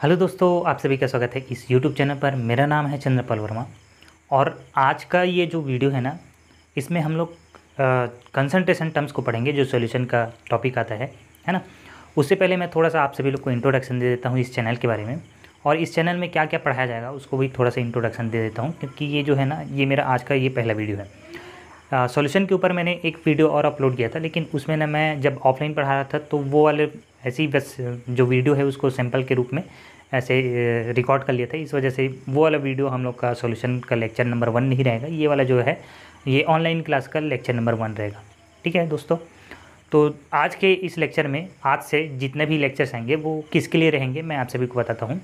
Hello दोस्तों, आप सभी का स्वागत है इस YouTube चैनल पर। मेरा नाम है चंद्रपाल वर्मा और आज का ये जो वीडियो है ना, इसमें हम लोग कंसंट्रेशन टर्म्स को पढ़ेंगे, जो सॉल्यूशन का टॉपिक आता है ना। उससे पहले मैं थोड़ा सा आप सभी लोग को इंट्रोडक्शन दे देता हूँ इस चैनल के बारे में, और इस चैनल में क्या क्या पढ़ाया जाएगा उसको भी थोड़ा सा इंट्रोडक्शन दे देता हूँ, क्योंकि ये जो है ना, ये मेरा आज का ये पहला वीडियो है। सॉल्यूशन के ऊपर मैंने एक वीडियो और अपलोड किया था, लेकिन उसमें ना मैं जब ऑफलाइन पढ़ा रहा था तो वो वाले ऐसे ही बस जो वीडियो है उसको सैंपल के रूप में ऐसे रिकॉर्ड कर लिया था। इस वजह से वो वाला वीडियो हम लोग का सॉल्यूशन का लेक्चर नंबर 1 नहीं रहेगा। ये वाला जो है ये ऑनलाइन क्लास का लेक्चर नंबर 1 रहेगा। ठीक है दोस्तों, तो आज के इस लेक्चर में आज से जितने भी लेक्चर्स आएंगे वो किसके लिए रहेंगे मैं आप सभी को बताता हूँ।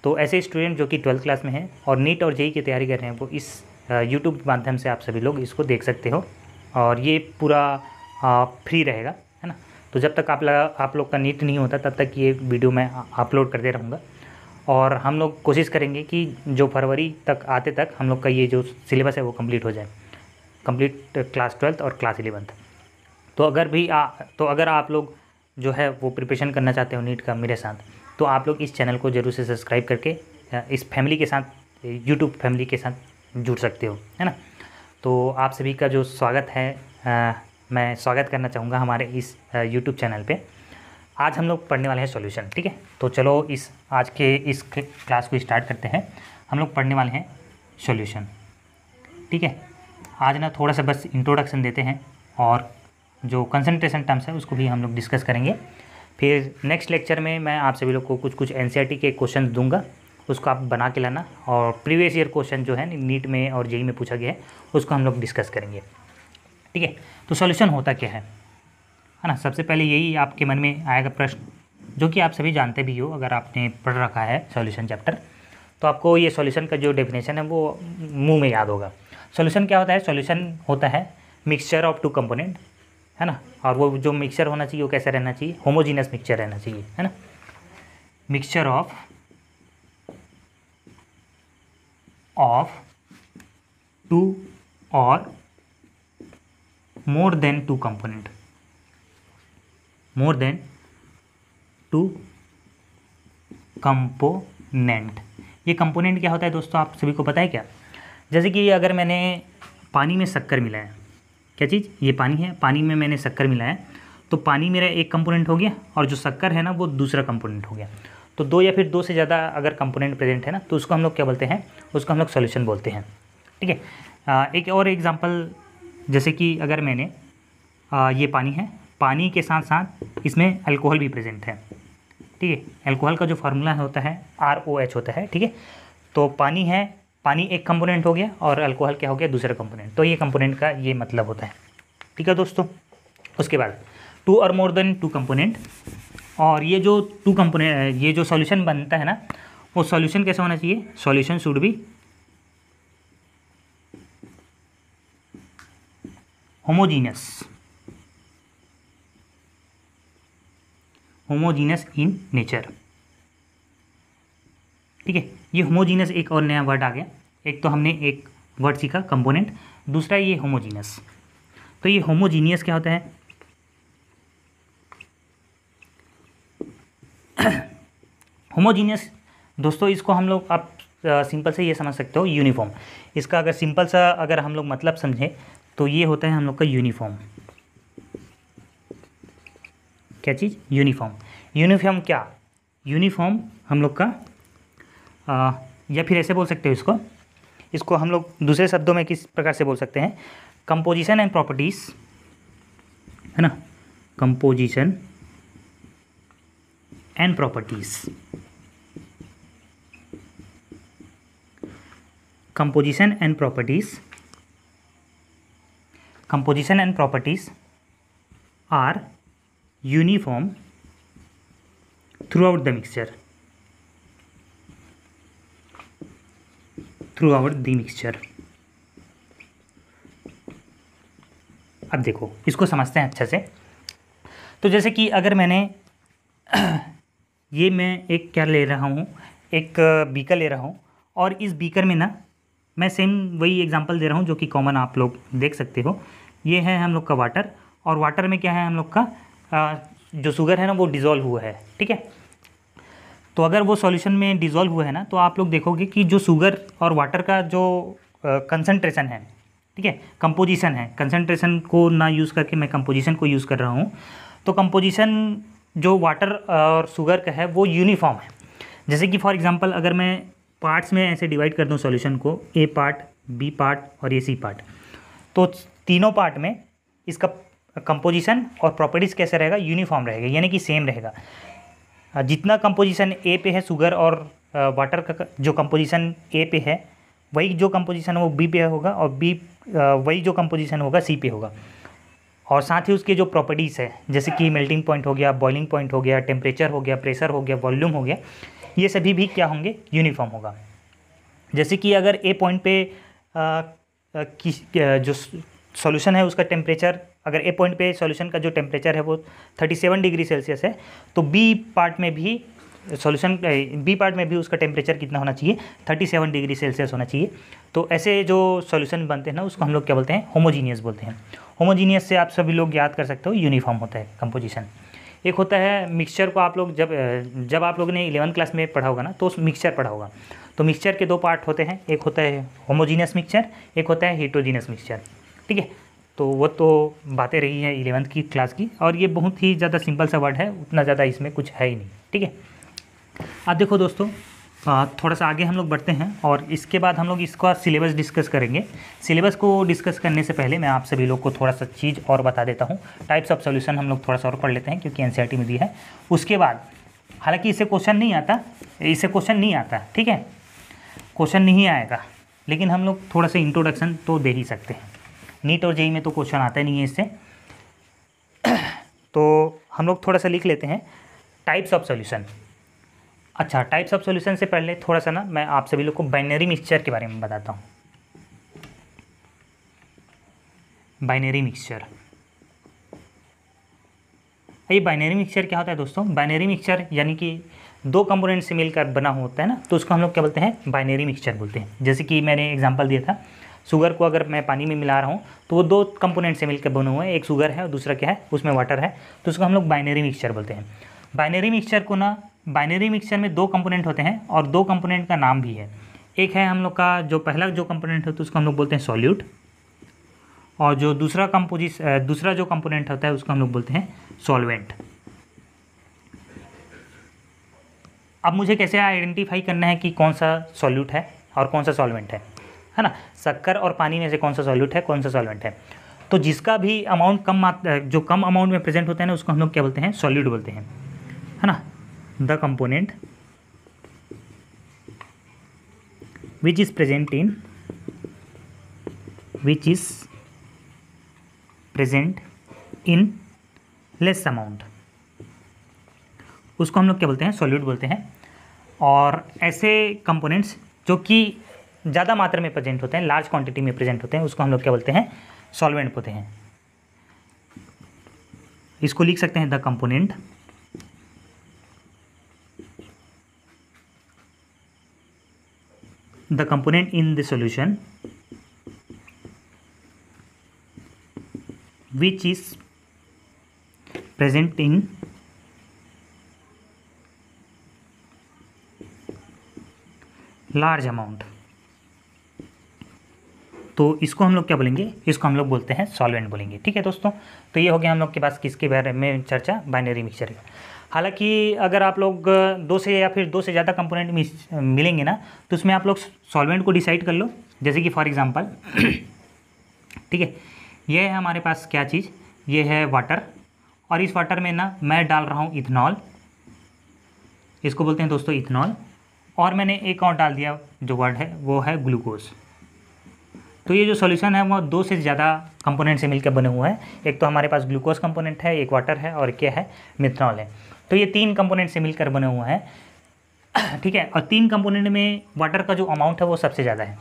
तो ऐसे स्टूडेंट जो कि 12th क्लास में हैं और नीट और जेई की तैयारी कर रहे हैं, वो इस यूट्यूब के माध्यम से आप सभी लोग इसको देख सकते हो, और ये पूरा फ्री रहेगा, है ना। तो जब तक आप लोग का नीट नहीं होता तब तक ये वीडियो मैं अपलोड करते रहूँगा, और हम लोग कोशिश करेंगे कि जो फरवरी तक आते तक हम लोग का ये जो सिलेबस है वो कंप्लीट हो जाए, कंप्लीट क्लास 12th और क्लास 11th। तो अगर आप लोग जो है वो प्रिपरेशन करना चाहते हो नीट का मेरे साथ, तो आप लोग इस चैनल को ज़रूर से सब्सक्राइब करके इस फैमिली के साथ, यूट्यूब फैमिली के साथ जुड़ सकते हो, है ना। तो आप सभी का जो स्वागत है, मैं स्वागत करना चाहूँगा हमारे इस यूट्यूब चैनल पे। आज हम लोग पढ़ने वाले हैं सॉल्यूशन, ठीक है। तो चलो आज के इस क्लास को स्टार्ट करते हैं। हम लोग पढ़ने वाले हैं सॉल्यूशन, ठीक है। आज ना थोड़ा सा बस इंट्रोडक्शन देते हैं, और जो कंसंट्रेशन टर्म्स है उसको भी हम लोग डिस्कस करेंगे। फिर नेक्स्ट लेक्चर में मैं आप सभी लोग को कुछ एनसीईआरटी के क्वेश्चन दूंगा, उसको आप बना के लाना, और प्रीवियस ईयर क्वेश्चन जो है नीट में और जेई में पूछा गया है उसको हम लोग डिस्कस करेंगे, ठीक है। तो सॉल्यूशन होता क्या है ना। सबसे पहले यही आपके मन में आएगा प्रश्न, जो कि आप सभी जानते भी हो अगर आपने पढ़ रखा है सॉल्यूशन चैप्टर, तो आपको ये सॉल्यूशन का जो डेफिनेशन है वो मुंह में याद होगा। सॉल्यूशन क्या होता है? सॉल्यूशन होता है मिक्सचर ऑफ टू कंपोनेंट, है ना। और वो जो मिक्सचर होना चाहिए वो कैसा रहना चाहिए? होमोजीनियस मिक्सचर रहना चाहिए, है ना। मिक्सचर ऑफ टू और more than two component, more than two component. ये कंपोनेंट क्या होता है दोस्तों, आप सभी को पता है क्या? जैसे कि अगर मैंने पानी में शक्कर मिलाया, क्या चीज़? ये पानी है, पानी में मैंने शक्कर मिलाया, तो पानी मेरा एक कंपोनेंट हो गया, और जो शक्कर है ना वो दूसरा कंपोनेंट हो गया। तो दो या फिर दो से ज़्यादा अगर कंपोनेंट प्रेजेंट है ना, तो उसको हम लोग क्या बोलते हैं? उसको हम लोग सॉल्यूशन बोलते हैं, ठीक है। एक और एग्जांपल, जैसे कि अगर मैंने ये पानी है, पानी के साथ साथ इसमें अल्कोहल भी प्रेजेंट है, ठीक है। अल्कोहल का जो फार्मूला होता है ROH होता है, ठीक है। तो पानी है, पानी एक कंपोनेंट हो गया, और अल्कोहल क्या हो गया? दूसरा कंपोनेंट। तो ये कंपोनेंट का ये मतलब होता है, ठीक है दोस्तों। उसके बाद टू और मोर देन टू कंपोनेंट, और ये जो टू कंपोनेंट, ये जो सॉल्यूशन बनता है ना, वो सॉल्यूशन कैसा होना चाहिए? Solution should be homogeneous, homogeneous in nature, ठीक है। ये होमोजीनियस एक और नया वर्ड आ गया। एक तो हमने एक वर्ड सीखा कंपोनेंट, दूसरा ये होमोजीनियस। तो ये होमोजीनियस क्या होता है? होमोजीनियस दोस्तों, इसको हम लोग आप सिंपल से ये समझ सकते हो, यूनिफॉर्म। इसका अगर सिंपल सा अगर हम लोग मतलब समझें तो ये होता है हम लोग का यूनिफॉर्म। क्या चीज़? यूनिफॉर्म। यूनिफॉर्म क्या? यूनिफॉर्म हम लोग का या फिर ऐसे बोल सकते हो इसको हम लोग दूसरे शब्दों में किस प्रकार से बोल सकते हैं? कंपोजिशन एंड प्रॉपर्टीज, है ना। Composition and properties, composition and properties, composition and properties are uniform throughout the mixture, throughout the mixture. अब देखो, इसको समझते हैं अच्छे से। तो जैसे कि अगर मैंने ये मैं एक क्या ले रहा हूँ, एक बीकर ले रहा हूँ, और इस बीकर में ना मैं सेम वही एग्जांपल दे रहा हूँ जो कि कॉमन आप लोग देख सकते हो। ये है हम लोग का वाटर, और वाटर में क्या है हम लोग का जो शुगर है ना वो डिज़ोल्व हुआ है, ठीक है। तो अगर वो सॉल्यूशन में डिज़ोल्व हुआ है ना, तो आप लोग देखोगे कि जो शुगर और वाटर का जो कंसंट्रेशन है, ठीक है, कंपोजिशन है, कंसंट्रेशन को ना यूज़ करके मैं कंपोजिशन को यूज़ कर रहा हूँ, तो कंपोजिशन जो वाटर और शुगर का है वो यूनिफॉर्म है। जैसे कि फॉर एग्जांपल अगर मैं पार्ट्स में ऐसे डिवाइड कर दूँ सॉल्यूशन को, ए पार्ट, बी पार्ट और ये सी पार्ट, तो तीनों पार्ट में इसका कंपोजिशन और प्रॉपर्टीज़ कैसे रहेगा, यूनिफॉर्म रहेगा, यानी कि सेम रहेगा। जितना कंपोजिशन ए पे है शुगर और वाटर का जो कंपोजिशन ए पे है, वही जो कंपोजिशन है वो बी पे होगा, और वही जो कंपोजिशन होगा सी पे होगा। और साथ ही उसके जो प्रॉपर्टीज़ है, जैसे कि मेल्टिंग पॉइंट हो गया, बॉइलिंग पॉइंट हो गया, टेम्परेचर हो गया, प्रेशर हो गया, वॉल्यूम हो गया, ये सभी भी क्या होंगे, यूनिफॉर्म होगा। जैसे कि अगर ए पॉइंट पे जो सॉल्यूशन है उसका टेम्परेचर, अगर ए पॉइंट पे सॉल्यूशन का जो टेम्परेचर है वो 37 डिग्री सेल्सियस है, तो बी पार्ट में भी उसका टेम्परेचर कितना होना चाहिए, 37 डिग्री सेल्सियस होना चाहिए। तो ऐसे जो सॉल्यूशन बनते हैं ना, उसको हम लोग क्या बोलते हैं, होमोजीनियस बोलते हैं। होमोजीनियस से आप सभी लोग याद कर सकते हो, यूनिफॉर्म होता है कंपोजिशन। एक होता है मिक्सचर को आप लोग जब आप लोगों ने 11th क्लास में पढ़ा होगा ना, तो उस मिक्सचर पढ़ा होगा। तो मिक्सचर के दो पार्ट होते हैं, एक होता है होमोजीनियस मिक्सचर, एक होता है हेटेरोजीनियस मिक्सचर, ठीक है। तो वो तो बातें रही हैं 11th की क्लास की, और ये बहुत ही ज़्यादा सिंपल सा वर्ड है, उतना ज़्यादा इसमें कुछ है ही नहीं, ठीक है। अब देखो दोस्तों, थोड़ा सा आगे हम लोग बढ़ते हैं और इसके बाद हम लोग इसका सिलेबस डिस्कस करेंगे। सिलेबस को डिस्कस करने से पहले मैं आप सभी लोग को थोड़ा सा चीज़ और बता देता हूँ। टाइप्स ऑफ सॉल्यूशन हम लोग थोड़ा सा और पढ़ लेते हैं, क्योंकि एनसीईआरटी में दी है। उसके बाद हालांकि इससे क्वेश्चन नहीं आता, ठीक है, क्वेश्चन नहीं आएगा, लेकिन हम लोग थोड़ा सा इंट्रोडक्शन तो दे ही सकते हैं। नीट और जेईई में तो क्वेश्चन आता नहीं है इससे, तो हम लोग थोड़ा सा लिख लेते हैं टाइप्स ऑफ सॉल्यूशन। अच्छा, टाइप्स ऑफ सॉल्यूशन से पहले थोड़ा सा ना मैं आप सभी लोग को बाइनरी मिक्सचर के बारे में बताता हूँ। बाइनरी मिक्सचर, ये बाइनरी मिक्सचर क्या होता है दोस्तों? बाइनरी मिक्सचर यानी कि दो कंपोनेंट से मिलकर बना होता है ना, तो उसको हम लोग क्या बोलते हैं, बाइनरी मिक्सचर बोलते हैं। जैसे कि मैंने एग्जांपल दिया था, शुगर को अगर मैं पानी में मिला रहा हूँ तो वो दो कंपोनेंट से मिलकर बने हुए हैं, एक शुगर है और दूसरा क्या है, उसमें वाटर है, तो उसको हम लोग बाइनरी मिक्सचर बोलते हैं। बाइनरी मिक्सचर को ना, बाइनरी मिक्सचर में दो कंपोनेंट होते हैं और दो कंपोनेंट का नाम भी है। एक है हम लोग का जो पहला जो कंपोनेंट होता है उसको हम लोग बोलते हैं सॉल्यूट, और जो दूसरा जो कंपोनेंट होता है उसको हम लोग बोलते हैं सॉल्वेंट। अब मुझे कैसे आइडेंटिफाई करना है कि कौन सा सॉल्यूट है और कौन सा सॉल्वेंट है ना? शक्कर और पानी में से कौन सा सॉल्यूट है, कौन सा सॉल्वेंट है? तो जिसका भी अमाउंट जो कम अमाउंट में प्रेजेंट होता है ना, उसको हम लोग क्या बोलते हैं, सॉल्यूट बोलते हैं, है ना। The component which is present in less amount, उसको हम लोग क्या बोलते हैं, सॉल्यूट बोलते हैं। और ऐसे कंपोनेंट्स जो कि ज़्यादा मात्रा में प्रेजेंट होते हैं, लार्ज क्वांटिटी में प्रेजेंट होते हैं, उसको हम लोग क्या बोलते हैं, सॉल्वेंट बोलते हैं। इसको लिख सकते हैं the component in the solution which is present in large amount, तो इसको हम लोग क्या बोलेंगे, इसको हम लोग बोलते हैं सॉल्वेंट बोलेंगे, ठीक है दोस्तों। तो ये हो गया हम लोग के पास किसके बारे में चर्चा, बाइनरी मिक्सचर। हालांकि अगर आप लोग दो से या फिर दो से ज़्यादा कंपोनेंट मिलेंगे ना, तो उसमें आप लोग सॉल्वेंट को डिसाइड कर लो। जैसे कि फॉर एग्जांपल ठीक है, ये है हमारे पास क्या चीज़, ये है वाटर, और इस वाटर में ना मैं डाल रहा हूँ इथेनॉल, इसको बोलते हैं दोस्तों इथेनॉल, और मैंने एक और डाल दिया जो वर्ड है वो है ग्लूकोज। तो ये जो सॉल्यूशन है वो दो से ज़्यादा कंपोनेंट से मिलकर बने हुए हैं। एक तो हमारे पास ग्लूकोज कंपोनेंट है, एक वाटर है, और क्या है, मिथनॉल है। तो ये तीन कंपोनेंट से मिलकर बने हुए हैं, ठीक है। और तीन कंपोनेंट में वाटर का जो अमाउंट है वो सबसे ज़्यादा है।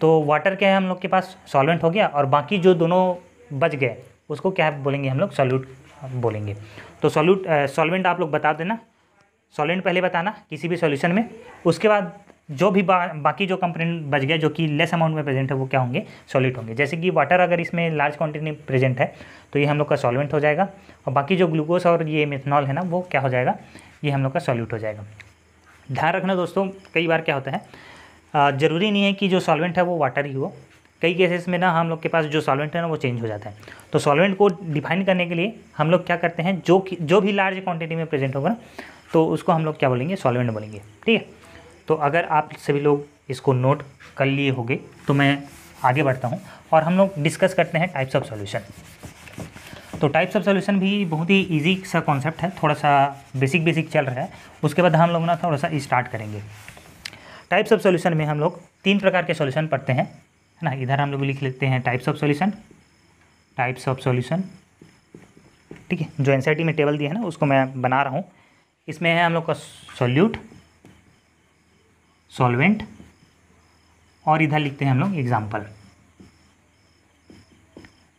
तो वाटर क्या है हम लोग के पास, सॉल्वेंट हो गया, और बाकी जो दोनों बच गए उसको क्या बोलेंगे हम लोग, सॉल्यूट बोलेंगे। तो सॉल्वेंट आप लोग बता देना, सॉल्वेंट पहले बताना किसी भी सॉल्यूशन में, उसके बाद जो भी बाकी जो कंपोनेंट बच गया जो कि लेस अमाउंट में प्रेजेंट है वो क्या होंगे, सॉल्यूट होंगे। जैसे कि वाटर अगर इसमें लार्ज क्वांटिटी में प्रेजेंट है तो ये हम लोग का सॉल्वेंट हो जाएगा, और बाकी जो ग्लूकोज और ये मिथनॉल है ना वो क्या हो जाएगा, ये हम लोग का सॉल्यूट हो जाएगा। ध्यान रखना दोस्तों, कई बार क्या होता है, ज़रूरी नहीं है कि जो सॉल्वेंट है वो वाटर ही हो। कई केसेस में ना हम लोग के पास जो सॉल्वेंट है ना वो चेंज हो जाता है। तो सॉल्वेंट को डिफाइन करने के लिए हम लोग क्या करते हैं, जो भी लार्ज क्वांटिटी में प्रेजेंट होगा ना तो उसको हम लोग क्या बोलेंगे, सॉल्वेंट बोलेंगे। ठीक है, तो अगर आप सभी लोग इसको नोट कर लिए होंगे तो मैं आगे बढ़ता हूँ और हम लोग डिस्कस करते हैं टाइप्स ऑफ सॉल्यूशन। तो टाइप्स ऑफ सॉल्यूशन भी बहुत ही इजी सा कॉन्सेप्ट है, थोड़ा सा बेसिक चल रहा है, उसके बाद हम लोग ना थोड़ा सा स्टार्ट करेंगे। टाइप्स ऑफ सॉल्यूशन में हम लोग 3 प्रकार के सॉल्यूशन पढ़ते हैं, है ना। इधर हम लोग लिख लेते हैं टाइप्स ऑफ सॉल्यूशन, ठीक है। जो एनसीईआरटी में टेबल दिया है ना उसको मैं बना रहा हूँ। इसमें है हम लोग का सॉल्यूट, सॉल्वेंट और इधर लिखते हैं हम लोग एग्जाम्पल।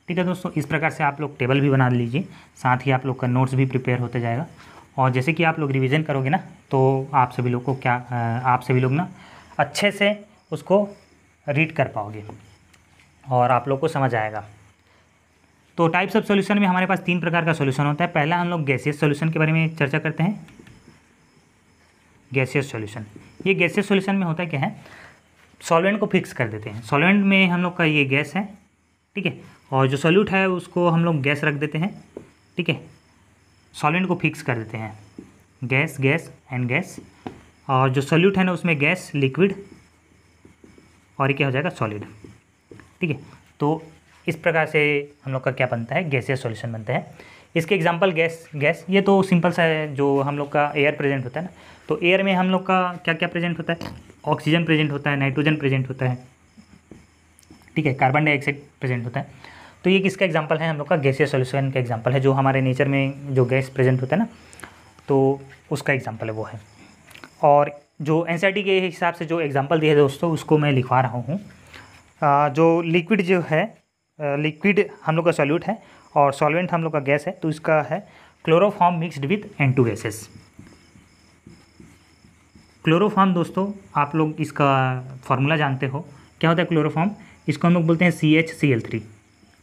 ठीक है दोस्तों, इस प्रकार से आप लोग टेबल भी बना लीजिए, साथ ही आप लोग का नोट्स भी प्रिपेयर होते जाएगा। और जैसे कि आप लोग रिवीजन करोगे ना तो आप सभी लोग को आप सभी लोग ना अच्छे से उसको रीड कर पाओगे और आप लोग को समझ आएगा। तो टाइप्स ऑफ सॉल्यूशन में हमारे पास 3 प्रकार का सॉल्यूशन होता है। पहला हम लोग गैसियस सॉल्यूशन के बारे में चर्चा करते हैं। गैसियस सॉल्यूशन, ये गैसियस सॉल्यूशन में होता है क्या है, सॉल्वेंट को फिक्स कर देते हैं। सॉल्वेंट में हम लोग का ये गैस है, ठीक है, और जो सॉल्यूट है उसको हम लोग गैस रख देते हैं, ठीक है। सॉल्वेंट को फिक्स कर देते हैं, गैस गैस एंड गैस, और जो सॉल्यूट है ना उसमें गैस, लिक्विड और ये क्या हो जाएगा, सॉलिड। ठीक है, तो इस प्रकार से हम लोग का क्या बनता है, गैसियस सॉल्यूशन बनता है। इसके एग्जांपल गैस ये तो सिंपल सा है, जो हम लोग का एयर प्रेजेंट होता है ना, तो एयर में हम लोग का क्या क्या प्रेजेंट होता है, ऑक्सीजन प्रेजेंट होता है, नाइट्रोजन प्रेजेंट होता है, ठीक है, कार्बन डाइऑक्साइड प्रेजेंट होता है। तो ये किसका एग्जांपल है, हम लोग का गैसियस सॉल्यूशन का एग्जांपल है। जो हमारे नेचर में जो गैस प्रेजेंट होता है ना तो उसका एग्जांपल है वो है। और जो एनसीईआरटी के हिसाब से जो एग्जांपल दिया है दोस्तों उसको मैं लिखवा रहा हूँ। जो लिक्विड जो है, लिक्विड हम लोग का सॉल्यूट है और सॉल्वेंट हम लोग का गैस है, तो इसका है chloroform mixed with N2 gases. Chloroform दोस्तों आप लोग इसका फार्मूला जानते हो, क्या होता है क्लोरोफॉर्म, इसको हम लोग बोलते हैं CHCl3,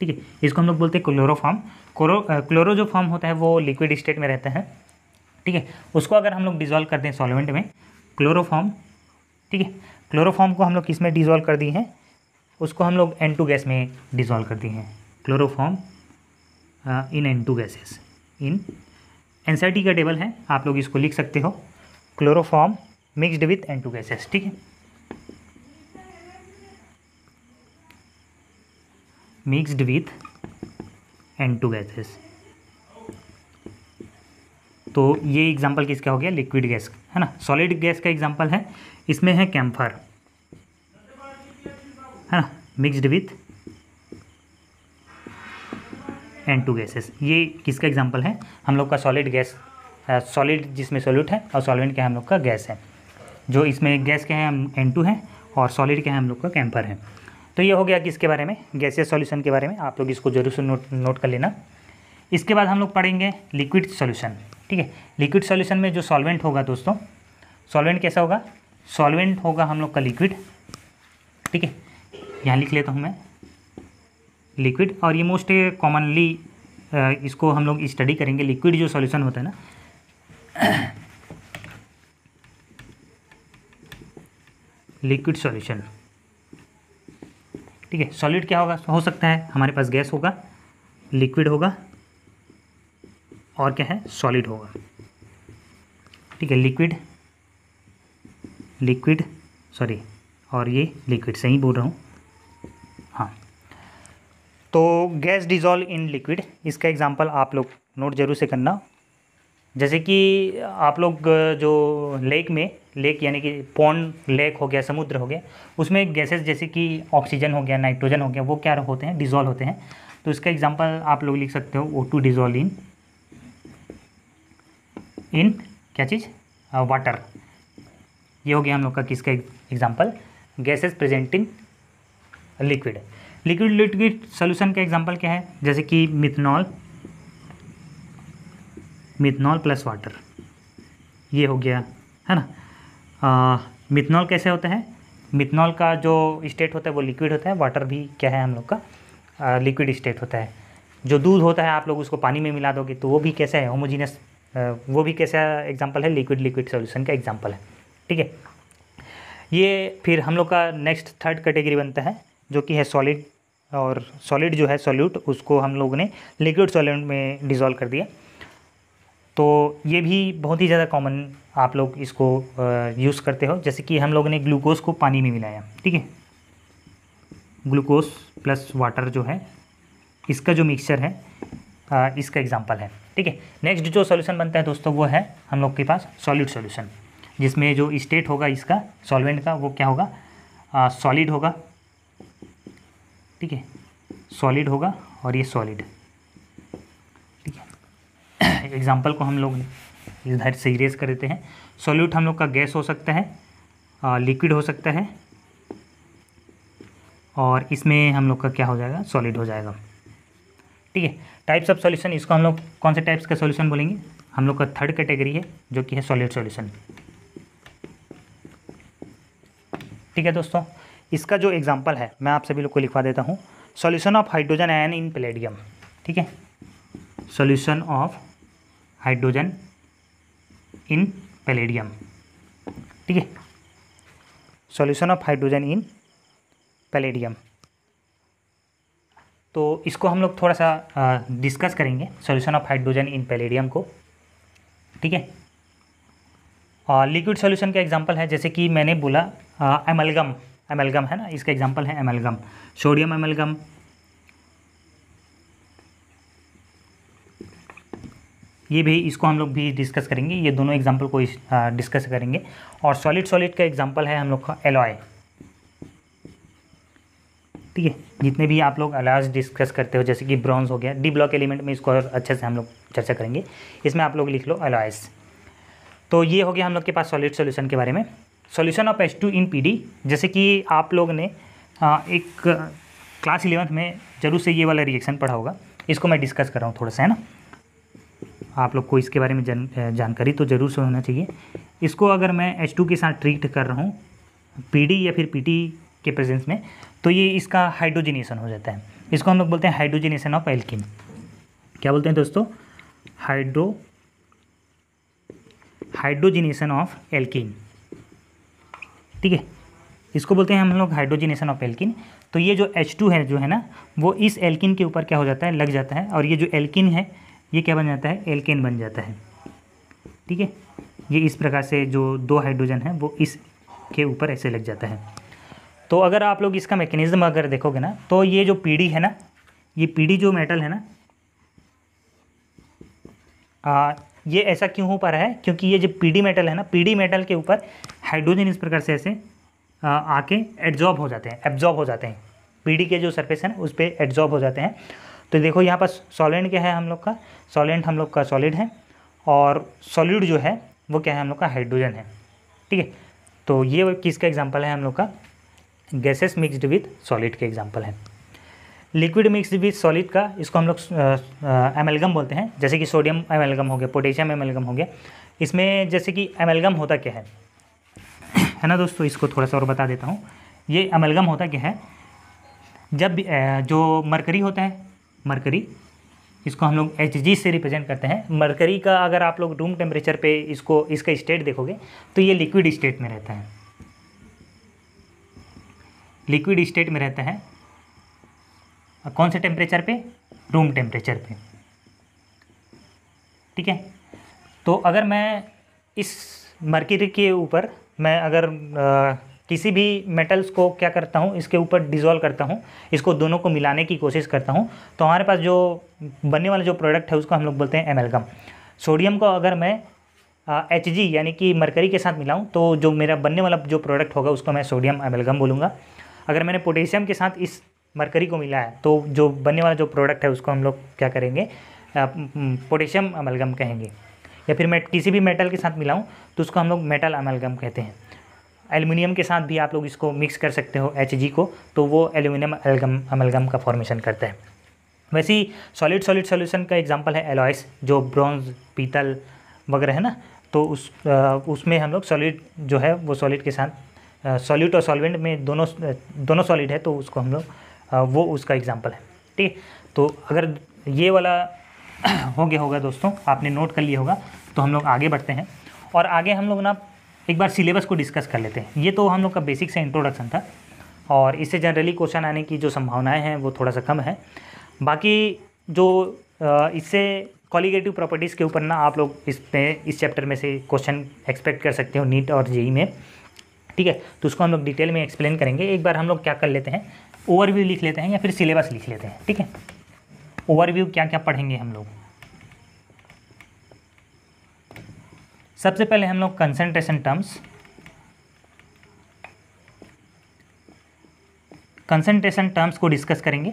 ठीक है, इसको हम लोग बोलते हैं क्लोरोफॉर्म। क्लोरो जो फॉर्म होता है वो लिक्विड स्टेट में रहता है, ठीक है, उसको अगर हम लोग डिज़ोल्व कर दें सॉल्वेंट में, क्लोरोफॉर्म, ठीक है, क्लोरोफॉर्म को हम लोग किस में डिज़ोल्व कर दिए हैं, उसको हम लोग N2 गैस में डिज़ोल्व कर दिए हैं, chloroform in N2 gases. In NCERT का टेबल है, आप लोग इसको लिख सकते हो, chloroform mixed with N2 gases, ठीक है, मिक्सड विथ N2 गैसेस। तो ये एग्जांपल किसका हो गया, लिक्विड गैस, है ना। सॉलिड गैस का एग्जांपल है, इसमें है कैम्फर, है ना, मिक्सड विथ N2 गैसेस। ये किसका एग्जांपल है, हम लोग का सॉलिड गैस, सॉलिड जिसमें सॉल्यूट है और सॉल्वेंट क्या है हम लोग का गैस है। जो इसमें गैस क्या है N2 है और सॉलिड क्या है हम लोग का कैम्फर है। तो ये हो गया किसके बारे में, गैसियस सॉल्यूशन के बारे में। आप लोग इसको जरूर से नोट कर लेना। इसके बाद हम लोग पढ़ेंगे लिक्विड सॉल्यूशन, ठीक है। लिक्विड सॉल्यूशन में जो सॉल्वेंट होगा दोस्तों, सॉल्वेंट कैसा होगा, सॉल्वेंट होगा हम लोग का लिक्विड, ठीक है, यहाँ लिख लेता हूँ मैं लिक्विड। और ये मोस्ट कॉमनली इसको हम लोग स्टडी करेंगे, लिक्विड जो सॉल्यूशन होता है ना लिक्विड सॉल्यूशन, ठीक है। सॉलिड क्या होगा, हो सकता है हमारे पास गैस होगा, लिक्विड होगा और क्या है, सॉलिड होगा, ठीक है। लिक्विड सॉरी, और ये लिक्विड, सही बोल रहा हूँ, हाँ। तो गैस डिजॉल्व इन लिक्विड, इसका एग्जांपल आप लोग नोट जरूर से करना। जैसे कि आप लोग जो लेक यानी कि पॉन्ड, लेक हो गया, समुद्र हो गया, उसमें गैसेस जैसे कि ऑक्सीजन हो गया, नाइट्रोजन हो गया, वो क्या होते हैं, डिजॉल्व होते हैं। तो इसका एग्जांपल आप लोग लिख सकते हो O2 डिजॉल्व इन क्या चीज़, वाटर। ये हो गया हम लोग का किसका example, gases present in liquid. Liquid solution का एग्जांपल क्या है, जैसे कि मिथनॉल प्लस वाटर, ये हो गया, है ना। मिथनॉल कैसे होता है, मिथनॉल का जो स्टेट होता है वो लिक्विड होता है, वाटर भी क्या है हम लोग का लिक्विड स्टेट होता है। जो दूध होता है आप लोग उसको पानी में मिला दोगे तो वो भी कैसा है, होमोजीनियस, वो भी कैसा एग्जांपल है, लिक्विड सॉल्यूशन का एग्जांपल है, ठीक है। ये फिर हम लोग का नेक्स्ट थर्ड कैटेगरी बनता है जो कि है सॉलिड, और सॉलिड जो है सॉल्यूट, उसको हम लोग ने लिक्विड सॉल्वेंट में डिज़ोल्व कर दिया। तो ये भी बहुत ही ज़्यादा कॉमन आप लोग इसको यूज़ करते हो। जैसे कि हम लोगों ने ग्लूकोज को पानी में मिलाया, ठीक है, ग्लूकोज प्लस वाटर जो है इसका जो मिक्सचर है इसका एग्जांपल है, ठीक है। नेक्स्ट जो सॉल्यूशन बनता है दोस्तों वो है हम लोग के पास सॉलिड सॉल्यूशन, जिसमें जो स्टेट होगा इसका सॉल्वेंट का वो क्या होगा, सॉलिड होगा, ठीक है, सॉलिड होगा और ये सॉलिड, ठीक है। एग्जांपल को हम लोग इधर से इरेज कर देते हैं। सॉल्यूट हम लोग का गैस हो सकता है, लिक्विड हो सकता है, और इसमें हम लोग का क्या हो जाएगा, सॉलिड हो जाएगा, ठीक है। टाइप्स ऑफ सॉल्यूशन, इसको हम लोग कौन से टाइप्स का सॉल्यूशन बोलेंगे, हम लोग का थर्ड कैटेगरी है जो कि है सॉलिड सॉल्यूशन, ठीक है दोस्तों। इसका जो एग्जांपल है मैं आप सभी लोग को लिखवा देता हूँ। Solution of hydrogen ion in palladium, ठीक है, solution of hydrogen in palladium, ठीक है, solution of hydrogen in palladium. तो इसको हम लोग थोड़ा सा डिस्कस करेंगे, solution of hydrogen in palladium को, ठीक है। लिक्विड सॉल्यूशन का एग्जांपल है, जैसे कि मैंने बोला एमलगम, एमलगम है ना, इसका एग्जांपल है एमलगम, सोडियम एमलगम, ये भी इसको हम लोग भी डिस्कस करेंगे, ये दोनों एग्जांपल को डिस्कस करेंगे। और सॉलिड सॉलिड का एग्जांपल है हम लोग का एलॉय, ठीक है। जितने भी आप लोग अलॉयज डिस्कस करते हो जैसे कि ब्रॉन्ज हो गया, डी ब्लॉक एलिमेंट में इसको और अच्छे से हम लोग चर्चा करेंगे, इसमें आप लोग लिख लो अलॉयज। तो ये हो गया हम लोग के पास सॉलिड सॉल्यूशन के बारे में। Solution of H2 in PD, जैसे कि आप लोग ने एक क्लास 11th में जरूर से ये वाला रिएक्शन पढ़ा होगा, इसको मैं डिस्कस कर रहा हूँ थोड़ा सा, है ना। आप लोग को इसके बारे में जानकारी तो ज़रूर से होना चाहिए। इसको अगर मैं H2 के साथ ट्रीट कर रहा हूँ PD या फिर PT के प्रेजेंस में, तो ये इसका हाइड्रोजिनेशन हो जाता है। इसको हम लोग बोलते हैं हाइड्रोजिनेशन ऑफ एल्कीन। क्या बोलते हैं दोस्तों, हाइड्रोजिनेशन ऑफ एल्कीन, ठीक है, इसको बोलते हैं हम लोग हाइड्रोजिनेशन ऑफ एल्कीन। तो ये जो H2 है जो है ना, वो इस एल्कीन के ऊपर क्या हो जाता है, लग जाता है, और ये जो एल्कीन है ये क्या बन जाता है, एल्केन बन जाता है, ठीक है। ये इस प्रकार से जो दो हाइड्रोजन है वो इस के ऊपर ऐसे लग जाता है। तो अगर आप लोग इसका मैकेनिज्म अगर देखोगे ना, तो ये जो PD है ना, ये PD जो मेटल है ना, ये ऐसा क्यों हो पा रहा है, क्योंकि ये जो PD मेटल है ना, PD मेटल के ऊपर हाइड्रोजन इस प्रकार से ऐसे आके एब्जॉर्ब हो जाते हैं, PD के जो सरफेस है ना उस पर एब्जॉर्ब हो जाते हैं। तो देखो यहाँ पर सॉल्वेंट क्या है हम लोग का, सॉल्वेंट हम लोग का सॉलिड है, और सॉल्यूट जो है वो क्या है हम लोग का हाइड्रोजन है, ठीक है। तो ये किसका एग्जाम्पल है हम लोग का, गैसेस मिक्सड विथ सॉलिड के एग्जाम्पल है। लिक्विड मिक्सड विथ सॉलिड का इसको हम लोग एमलगम बोलते हैं, जैसे कि सोडियम एमलगम हो गया, पोटेशियम एमलगम हो गया। इसमें जैसे कि एमलगम होता क्या है ना दोस्तों, इसको थोड़ा सा और बता देता हूँ। ये एमलगम होता क्या है, जब जो मरकरी होता है, मरकरी, इसको हम लोग Hg से रिप्रेजेंट करते हैं। मरकरी का अगर आप लोग रूम टेम्परेचर पे इसका स्टेट देखोगे तो ये लिक्विड स्टेट में रहता है, लिक्विड स्टेट में रहता है। कौन से टेम्परेचर पे, रूम टेम्परेचर पे, ठीक है। तो अगर मैं इस मरकरी के ऊपर मैं अगर किसी भी मेटल्स को क्या करता हूँ, इसके ऊपर डिज़ोल्व करता हूँ, इसको दोनों को मिलाने की कोशिश करता हूँ, तो हमारे पास जो बनने वाला जो प्रोडक्ट है उसको हम लोग बोलते हैं एमलगम। सोडियम को अगर मैं Hg यानी कि मरकरी के साथ मिलाऊँ तो जो मेरा बनने वाला जो प्रोडक्ट होगा उसको मैं सोडियम एमलगम बोलूँगा। अगर मैंने पोटेशियम के साथ इस मरकरी को मिलाया तो जो बनने वाला जो प्रोडक्ट है उसको हम लोग क्या करेंगे, पोटेशियम एमलगम कहेंगे। या फिर मैं किसी भी मेटल के साथ मिलाऊँ तो उसको हम लोग मेटल एमलगम कहते हैं। एल्युमिनियम के साथ भी आप लोग इसको मिक्स कर सकते हो Hg को, तो वो एल्युमिनियम एमलगम का फॉर्मेशन करता है। वैसे ही सॉलिड सॉल्यूशन का एग्जांपल है एलॉयस, जो ब्रॉन्ज, पीतल वगैरह है ना, तो उसमें हम लोग सॉलिड जो है वो सॉलिड के साथ सॉल्यूट और सॉल्वेंट में दोनों सॉलिड है, तो उसको हम लोग वो उसका एग्जांपल है, ठीक है। तो अगर ये वाला हो गया होगा दोस्तों, आपने नोट कर लिया होगा, तो हम लोग आगे बढ़ते हैं। और आगे हम लोग ना एक बार सिलेबस को डिस्कस कर लेते हैं। ये तो हम लोग का बेसिक से इंट्रोडक्शन था और इससे जनरली क्वेश्चन आने की जो संभावनाएं हैं वो थोड़ा सा कम है। बाकी जो इससे कॉलिगेटिव प्रॉपर्टीज़ के ऊपर ना आप लोग इस चैप्टर में से क्वेश्चन एक्सपेक्ट कर सकते हो नीट और जेई में, ठीक है। तो उसको हम लोग डिटेल में एक्सप्लेन करेंगे। एक बार हम लोग क्या कर लेते हैं, ओवरव्यू लिख लेते हैं या फिर सिलेबस लिख लेते हैं, ठीक है। ओवरव्यू क्या क्या पढ़ेंगे हम लोग। सबसे पहले हम लोग कंसंट्रेशन टर्म्स को डिस्कस करेंगे,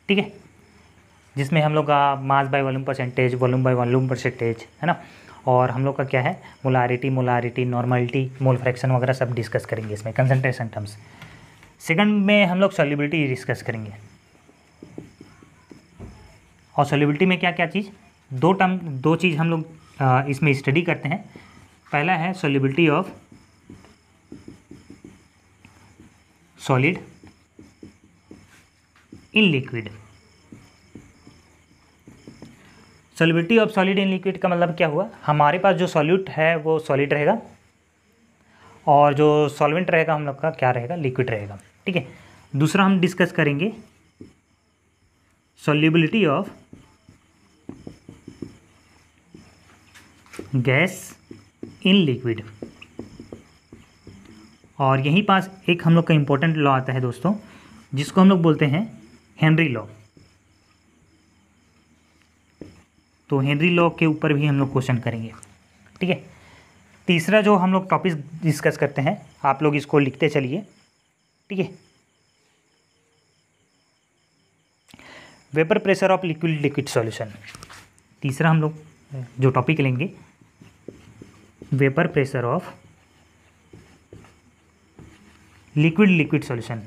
ठीक है, जिसमें हम लोग का mass by volume percentage, volume by volume percentage, है ना, और हम लोग का क्या है मोलारिटी, नॉर्मलिटी, मोल फ्रैक्शन वगैरह सब डिस्कस करेंगे इसमें कंसंट्रेशन टर्म्स। सेकंड में हम लोग सॉल्युबिलिटी डिस्कस करेंगे, और सॉल्युबिलिटी में क्या क्या चीज़, दो चीज़ हम लोग इसमें स्टडी करते हैं। पहला है solubility of solid in liquid. Solubility of solid in liquid का मतलब क्या हुआ, हमारे पास जो सॉल्यूट है वो सॉलिड रहेगा और जो सॉल्वेंट रहेगा हम लोग का क्या रहेगा, लिक्विड रहेगा, ठीक है। दूसरा हम डिस्कस करेंगे solubility of gas in liquid, और यहीं पास एक हम लोग का इंपॉर्टेंट लॉ आता है दोस्तों, जिसको हम लोग बोलते हैं हेनरी लॉ। तो हेनरी लॉ के ऊपर भी हम लोग क्वेश्चन करेंगे, ठीक है। तीसरा जो हम लोग टॉपिक डिस्कस करते हैं, आप लोग इसको लिखते चलिए, ठीक है। Vapour pressure of liquid solution. तीसरा हम लोग जो टॉपिक लेंगे, vapour pressure of liquid solution,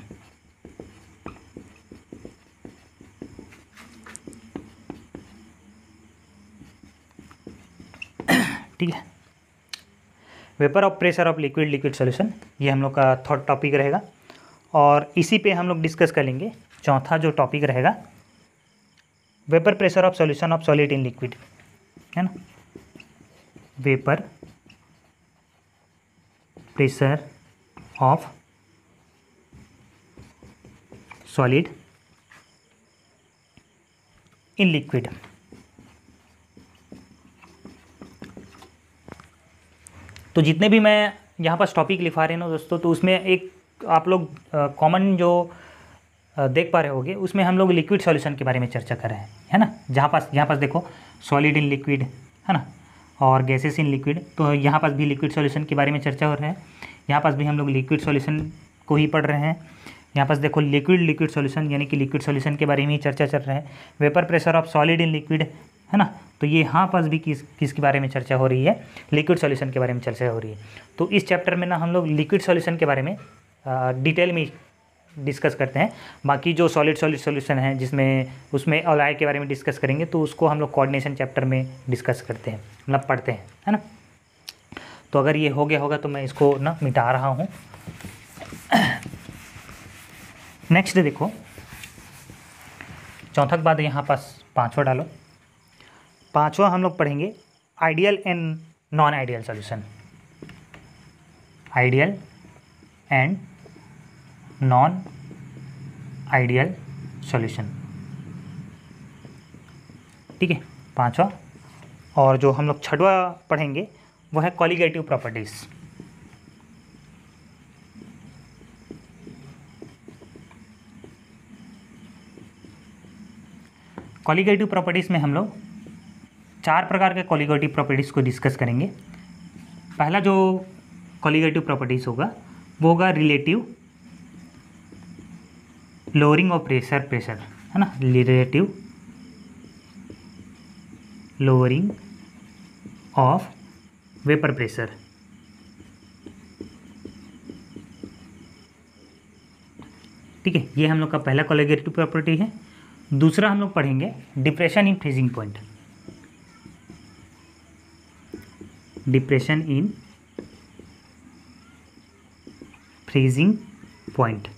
ठीक है। Vapour of pressure of liquid solution, ये हम लोग का थर्ड टॉपिक रहेगा, और इसी पे हम लोग डिस्कस कर लेंगे चौथा जो टॉपिक रहेगा, vapour pressure of solution of solid in liquid, है ना। Vapour pressure of solid in liquid. तो जितने भी मैं यहाँ पर टॉपिक लिखा रहे हैं ना दोस्तों, तो उसमें एक आप लोग कॉमन जो देख पा रहे होगे, उसमें हम लोग लिक्विड सॉल्यूशन के बारे में चर्चा कर रहे हैं, है ना। यहाँ पास देखो सॉलिड इन लिक्विड, है ना, और गैसेस इन लिक्विड, तो यहाँ पास भी लिक्विड सॉल्यूशन के बारे में चर्चा हो रहा है। यहाँ पास भी हम लोग लिक्विड सॉल्यूशन को ही पढ़ रहे हैं। यहाँ पास देखो लिक्विड सॉल्यूशन, यानी कि लिक्विड सॉल्यूशन के बारे में ही चर्चा चल रहा है। Vapour pressure of solid in liquid, है ना, तो ये यहाँ पास भी किसके बारे में चर्चा हो रही है, लिक्विड सॉल्यूशन के बारे में चर्चा हो रही है। तो इस चैप्टर में ना हम लोग लिक्विड सॉल्यूशन के बारे में डिटेल में डिस्कस करते हैं। बाकी जो सॉलिड सॉल्यूशन है जिसमें उसमें अलाय के बारे में डिस्कस करेंगे, तो उसको हम लोग कोऑर्डिनेशन चैप्टर में डिस्कस करते हैं, मतलब पढ़ते हैं, है ना। तो अगर ये हो गया होगा तो मैं इसको ना मिटा रहा हूँ। नेक्स्ट देखो, चौथा के बाद यहाँ पास पाँचवा डालो। पाँचवा हम लोग पढ़ेंगे ideal and non ideal solution. Ideal and non ideal solution, ठीक है, पांचवा। और जो हम लोग छठवा पढ़ेंगे वो है कॉलिगेटिव प्रॉपर्टीज। कॉलिगेटिव प्रॉपर्टीज में हम लोग 4 प्रकार के कॉलिगेटिव प्रॉपर्टीज को डिस्कस करेंगे। पहला जो कॉलिगेटिव प्रॉपर्टीज होगा वो होगा रिलेटिव लोअरिंग ऑफ प्रेशर, है ना, relative lowering of vapour pressure. ठीक है, ये हम लोग का पहला कॉलिगेटिव प्रॉपर्टी है। दूसरा हम लोग पढ़ेंगे depression in freezing point. Depression in freezing point.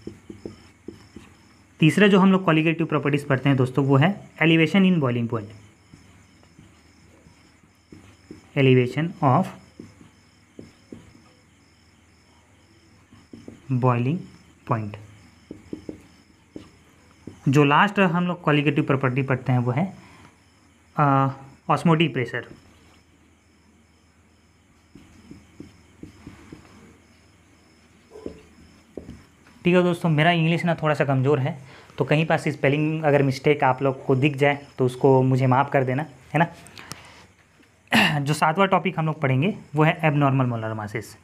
तीसरा जो हम लोग कॉलिगेटिव प्रॉपर्टीज पढ़ते हैं दोस्तों वो है elevation in boiling point. Elevation of boiling point. जो लास्ट हम लोग क्वालिटेटिव प्रॉपर्टी पढ़ते हैं वो है ऑस्मोटिक प्रेशर। ठीक है दोस्तों, मेरा इंग्लिश ना थोड़ा सा कमज़ोर है, तो कहीं पास स्पेलिंग अगर मिस्टेक आप लोग को दिख जाए तो उसको मुझे माफ़ कर देना, है ना। जो 7वां टॉपिक हम लोग पढ़ेंगे वो है एबनॉर्मल मोलर मासेस।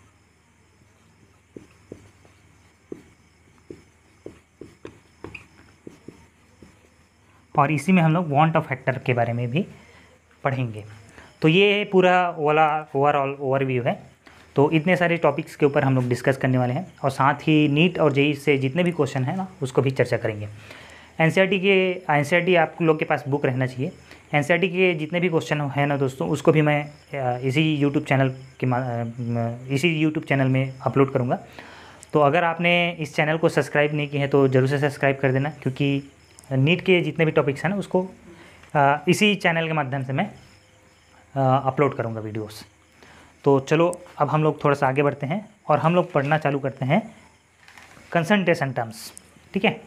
और इसी में हम लोग वांट ऑफ फैक्टर के बारे में भी पढ़ेंगे। तो ये पूरा वाला ओवरऑल ओवरव्यू है। तो इतने सारे टॉपिक्स के ऊपर हम लोग डिस्कस करने वाले हैं, और साथ ही नीट और जेईई से जितने भी क्वेश्चन हैं ना उसको भी चर्चा करेंगे। एनसीईआरटी आप लोग के पास बुक रहना चाहिए। एनसीईआरटी के जितने भी क्वेश्चन हैं ना दोस्तों, उसको भी मैं इसी यूट्यूब चैनल में अपलोड करूँगा। तो अगर आपने इस चैनल को सब्सक्राइब नहीं किया है तो ज़रूर से सब्सक्राइब कर देना, क्योंकि नीट के जितने भी टॉपिक्स हैं ना उसको इसी चैनल के माध्यम से मैं अपलोड करूँगा वीडियोस। तो चलो अब हम लोग थोड़ा सा आगे बढ़ते हैं और हम लोग पढ़ना चालू करते हैं कंसंट्रेशन टर्म्स। ठीक है,